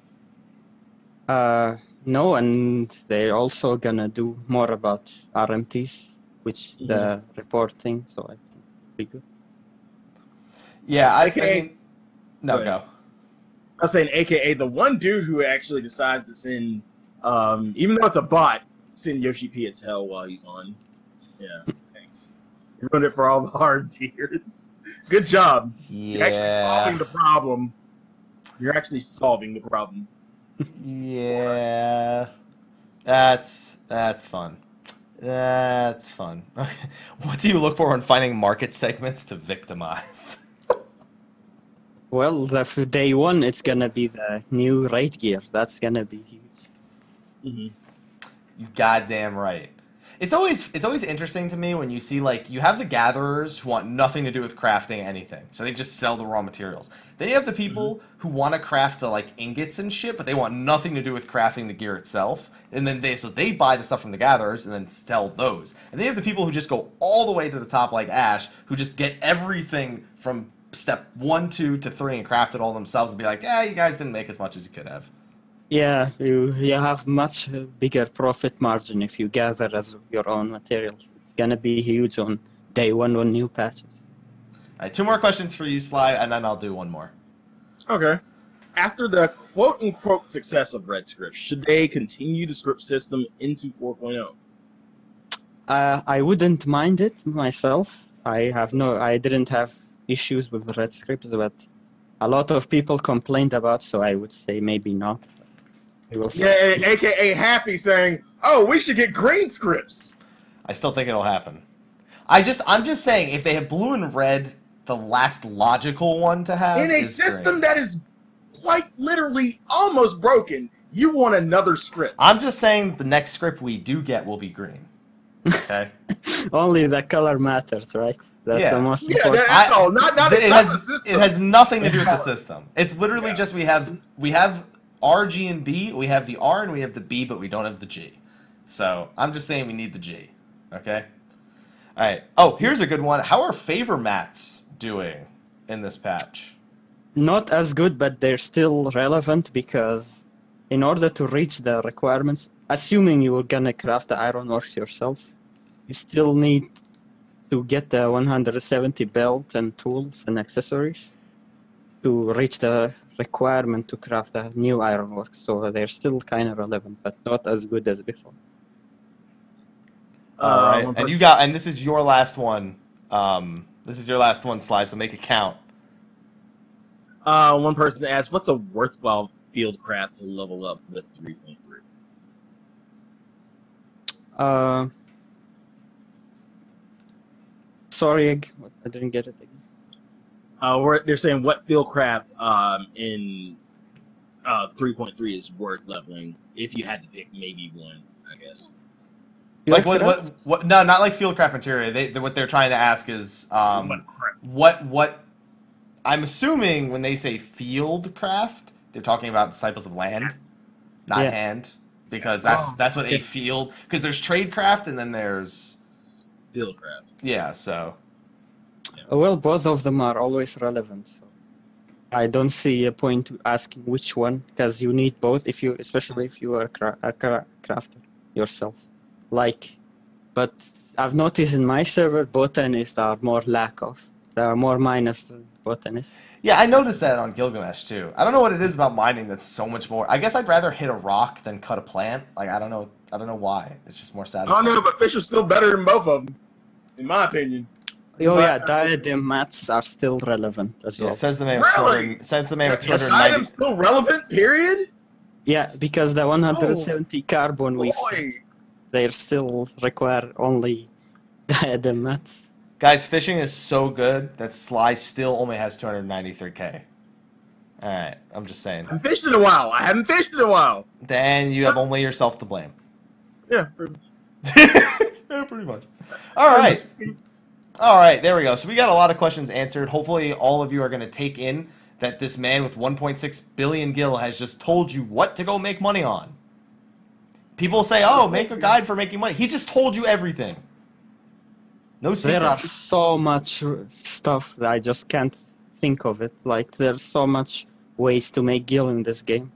[SPEAKER 3] No, and they're also gonna do more about RMTs, which the report thing, so I think it'll be good.
[SPEAKER 1] Yeah, I mean... No, go.
[SPEAKER 2] I was saying, AKA the one dude who actually decides to send, even though it's a bot, send Yoshi P a tell while he's on. Yeah, thanks. You ruined it for all the hard tiers. Good job.
[SPEAKER 1] Yeah.
[SPEAKER 2] You're actually solving the problem. You're actually solving the problem.
[SPEAKER 1] Yeah. That's fun. That's fun. Okay. What do you look for when finding market segments to victimize?
[SPEAKER 3] Well, for day one, it's gonna be the new raid gear. That's gonna be huge.
[SPEAKER 2] Mm-hmm.
[SPEAKER 1] You goddamn right. It's always interesting to me when you see, like, you have the gatherers who want nothing to do with crafting anything, so they just sell the raw materials. Then you have the people who want to craft the, like, ingots and shit, but they want nothing to do with crafting the gear itself. And then they buy the stuff from the gatherers and then sell those. And then you have the people who just go all the way to the top, like Ashe, who just get everything from step 1, 2 to 3 and craft it all themselves and be like, you guys didn't make as much as you could have.
[SPEAKER 3] Yeah, you have much bigger profit margin if you gather as your own materials. It's gonna be huge on day one on new patches.
[SPEAKER 1] All right, 2 more questions for you, Sly, and then I'll do one more.
[SPEAKER 2] Okay. After the quote-unquote success of Red Script, should they continue the script system into 4.0?
[SPEAKER 3] I wouldn't mind it myself. I didn't have issues with the red scripts, but a lot of people complained about, so I would say maybe not. We will see.
[SPEAKER 2] Yeah, aka Happy saying, "Oh, we should get green scripts."
[SPEAKER 1] I still think it'll happen. I'm just saying, if they have blue and red, the last logical one to have
[SPEAKER 2] In a
[SPEAKER 1] is
[SPEAKER 2] system
[SPEAKER 1] green.
[SPEAKER 2] that is quite literally almost broken, you want another script.
[SPEAKER 1] I'm just saying the next script we do get will be green. Okay.
[SPEAKER 3] Only the color matters, right? That's the most
[SPEAKER 2] Yeah,
[SPEAKER 3] important.
[SPEAKER 2] that's all. Not the system.
[SPEAKER 1] It has nothing to do with the system. It's literally just we have R, G, and B. We have the R and we have the B, but we don't have the G. So I'm just saying we need the G. Okay. All right. Oh, here's a good one. How are favor mats doing in this patch?
[SPEAKER 3] Not as good, but they're still relevant because in order to reach the requirements, assuming you were gonna craft the ironworks yourself, you still need to get the 170 belt and tools and accessories to reach the requirement to craft the new ironworks. So they're still kind of relevant, but not as good as before.
[SPEAKER 1] All right, and this is your last one. This is your last one, Sly. So make it count.
[SPEAKER 2] One person asked, "What's a worthwhile field craft to level up with 3.3?"
[SPEAKER 3] Sorry, I didn't get it again.
[SPEAKER 2] They're saying what field craft in 3.3 is worth leveling if you had to pick maybe one, I guess.
[SPEAKER 1] Like what? No, not like fieldcraft material. What they're trying to ask is what. I'm assuming when they say fieldcraft, they're talking about disciples of land, not hand, because that's what a field. Because there's tradecraft and then there's
[SPEAKER 2] fieldcraft.
[SPEAKER 1] Yeah. So.
[SPEAKER 3] Well, both of them are always relevant. So I don't see a point to asking which one, because you need both. Especially if you are a crafter yourself. But I've noticed in my server, botanists are more lack of. There are more miners than botanists.
[SPEAKER 1] Yeah, I noticed that on Gilgamesh too. I don't know what it is about mining that's so much more. I guess I'd rather hit a rock than cut a plant. Like I don't know why. It's just more satisfying.
[SPEAKER 2] I don't know, but fish are still better than both of them, in my opinion.
[SPEAKER 3] Oh yeah, diadem mats are still relevant as well.
[SPEAKER 1] Says the man.
[SPEAKER 2] Really?
[SPEAKER 1] Says the man with 290.
[SPEAKER 2] Diadem's still relevant. Period.
[SPEAKER 3] Yeah, because the 170 carbon they still require only diadem mats.
[SPEAKER 1] Guys, fishing is so good that Sly still only has 293k. Alright, I'm just saying.
[SPEAKER 2] I haven't fished in a while.
[SPEAKER 1] Then you have only yourself to blame.
[SPEAKER 2] Yeah.
[SPEAKER 1] Yeah, pretty much. Alright. Alright, there we go. So we got a lot of questions answered. Hopefully all of you are going to take in that this man with 1.6 billion gil has just told you what to go make money on. People say, oh, make a guide for making money. He just told you everything. No secrets.
[SPEAKER 3] There are so much stuff that I just can't think of it. Like, there's so much ways to make gil in this game.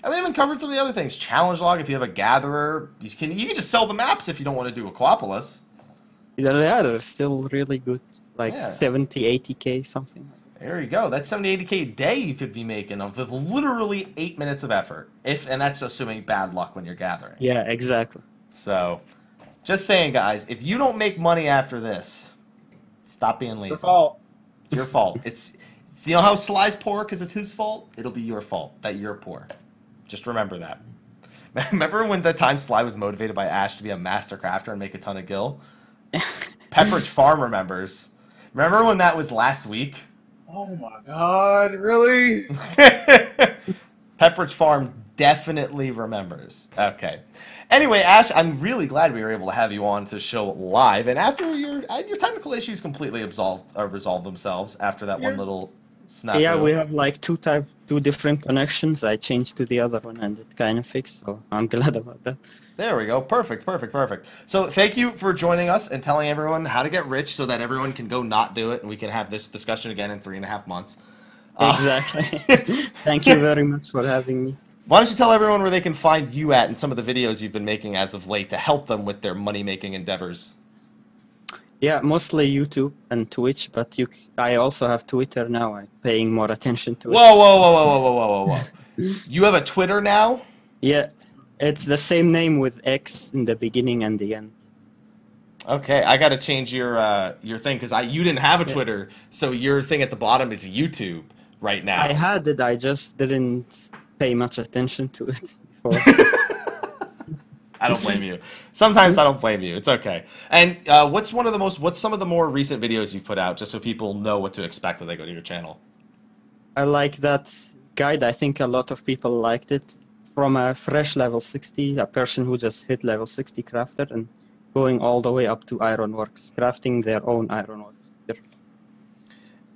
[SPEAKER 1] I mean, we haven't covered some of the other things. Challenge log, if you have a gatherer. You can just sell the maps if you don't want to do Aquapolis.
[SPEAKER 3] Yeah, they're still really good. Like 70, 80k, something.
[SPEAKER 1] There you go. That's 70, 80k a day you could be making with literally 8 minutes of effort. And that's assuming bad luck when you're gathering.
[SPEAKER 3] Yeah, exactly.
[SPEAKER 1] So, just saying, guys, if you don't make money after this, stop being lazy.
[SPEAKER 2] It's your fault.
[SPEAKER 1] It's your fault. You know how Sly's poor because it's his fault? It'll be your fault that you're poor. Just remember that. Remember when the time Sly was motivated by Ashe to be a master crafter and make a ton of gil? Pepperidge Farm remembers. Remember when that was last week?
[SPEAKER 2] Oh my god, really?
[SPEAKER 1] Pepperidge Farm definitely remembers. Okay. Anyway, Ashe, I'm really glad we were able to have you on to show live. And after your technical issues completely resolved themselves after that one little snafu.
[SPEAKER 3] Yeah, we have like two different connections. I changed to the other one and it kind of fixed, so I'm glad about that.
[SPEAKER 1] There we go. Perfect, perfect, perfect. So thank you for joining us and telling everyone how to get rich so that everyone can go not do it and we can have this discussion again in 3.5 months.
[SPEAKER 3] Exactly. Thank you very much for having me.
[SPEAKER 1] Why don't you tell everyone where they can find you at and some of the videos you've been making as of late to help them with their money-making endeavors?
[SPEAKER 3] Yeah, mostly YouTube and Twitch, but I also have Twitter now. I'm paying more attention to it.
[SPEAKER 1] Whoa, whoa, whoa, whoa, whoa, whoa, whoa, whoa. You have a Twitter now?
[SPEAKER 3] Yeah, it's the same name with X in the beginning and the end.
[SPEAKER 1] Okay, I got to change your thing because you didn't have a Twitter, so your thing at the bottom is YouTube right now.
[SPEAKER 3] I had it, I just didn't pay much attention to it before.
[SPEAKER 1] I don't blame you. Sometimes I don't blame you. It's okay. And what's some of the more recent videos you've put out, just so people know what to expect when they go to your channel?
[SPEAKER 3] I like that guide. I think a lot of people liked it. From a fresh level 60, a person who just hit level 60 crafter, and going all the way up to ironworks, crafting their own ironworks.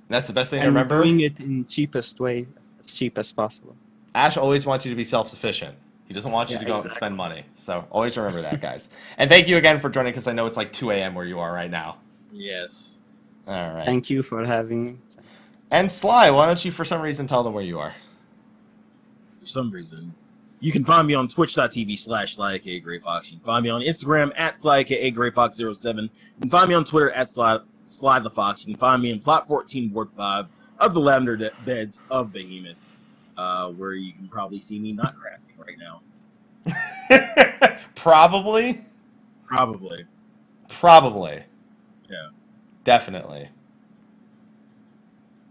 [SPEAKER 1] That's the best thing to
[SPEAKER 3] And
[SPEAKER 1] remember?
[SPEAKER 3] doing it in cheapest way, as cheap as possible.
[SPEAKER 1] Ashe always wants you to be self-sufficient. He doesn't want you to go out and spend money. So always remember that, guys. And thank you again for joining, because I know it's like 2 a.m. where you are right now.
[SPEAKER 2] Yes.
[SPEAKER 1] All right.
[SPEAKER 3] Thank you for having me.
[SPEAKER 1] And Sly, why don't you, for some reason, tell them where you are?
[SPEAKER 2] For some reason. You can find me on twitch.tv/Slyakagreyfox. You can find me on Instagram at Slyakagreyfox07. You can find me on Twitter at Slythefox. You can find me in Plot 14, Ward 5 of the Lavender Beds of Behemoth, where you can probably see me not crafting right now.
[SPEAKER 1] Probably?
[SPEAKER 2] Probably.
[SPEAKER 1] Probably.
[SPEAKER 2] Yeah.
[SPEAKER 1] Definitely.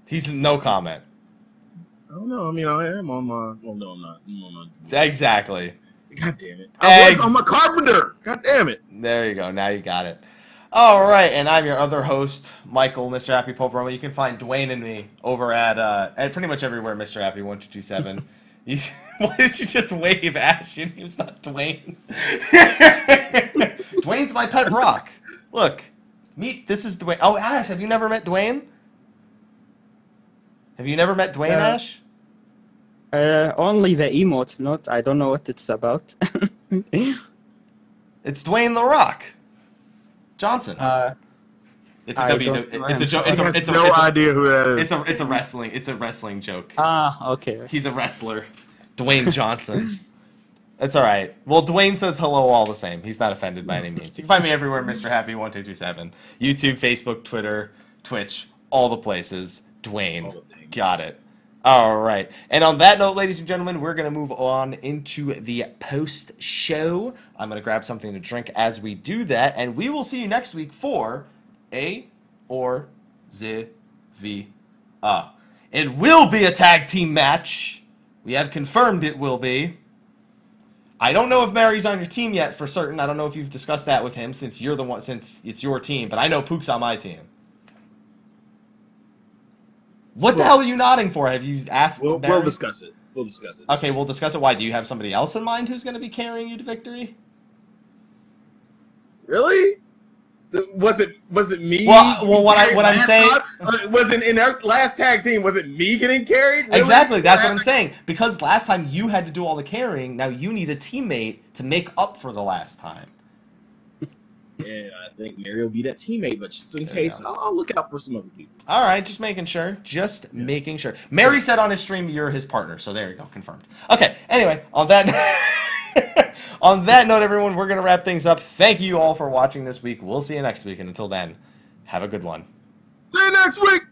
[SPEAKER 1] He's no comment.
[SPEAKER 2] I don't know. I mean, I am on my... Well, no, I'm not. I'm on my...
[SPEAKER 1] Exactly.
[SPEAKER 2] God damn it. I'm a carpenter. God damn it.
[SPEAKER 1] There you go. Now you got it. All right, and I'm your other host, Michael, Mr. Happy Poveroma. You can find Dwayne and me over at pretty much everywhere, Mr. Happy 1227. Why did you just wave, Ashe? Your name's not Dwayne. Dwayne's my pet rock. Look, this is Dwayne. Oh, Ashe, have you never met Dwayne? Have you never met Dwayne, Ashe?
[SPEAKER 3] Only the emote, I don't know what it's about.
[SPEAKER 1] It's Dwayne the Rock Johnson. It's a joke. It's
[SPEAKER 2] no idea who that is.
[SPEAKER 1] It's a wrestling joke.
[SPEAKER 3] Ah, okay.
[SPEAKER 1] He's a wrestler, Dwayne Johnson. That's all right. Well, Dwayne says hello all the same. He's not offended by any means. You can find me everywhere, Mr. Happy 1227. YouTube, Facebook, Twitter, Twitch, all the places. Dwayne, got it. All right. And on that note, ladies and gentlemen, we're going to move on into the post-show. I'm going to grab something to drink as we do that, and we will see you next week for A or Z V A. It will be a tag team match. We have confirmed it will be. I don't know if Mary's on your team yet for certain. I don't know if you've discussed that with him since it's your team, but I know Pook's on my team. What the hell are you nodding for? Have you asked Mary?
[SPEAKER 2] We'll discuss it. We'll discuss it.
[SPEAKER 1] Okay, we'll discuss it. Why? Do you have somebody else in mind who's going to be carrying you to victory?
[SPEAKER 2] Really? Was it me?
[SPEAKER 1] Well, what I'm saying
[SPEAKER 2] was it in our last tag team? Was it me getting carried? Really?
[SPEAKER 1] Exactly. That's what I'm saying. Because last time you had to do all the carrying, now you need a teammate to make up for the last time.
[SPEAKER 2] Yeah, I think Mary will be that teammate, but just in case, I'll look out for some other people.
[SPEAKER 1] All right, just making sure. Making sure. Mary said on his stream you're his partner, so there you go, confirmed. Okay, anyway, on that on that note, everyone, we're going to wrap things up. Thank you all for watching this week. We'll see you next week, and until then, have a good one.
[SPEAKER 2] See you next week!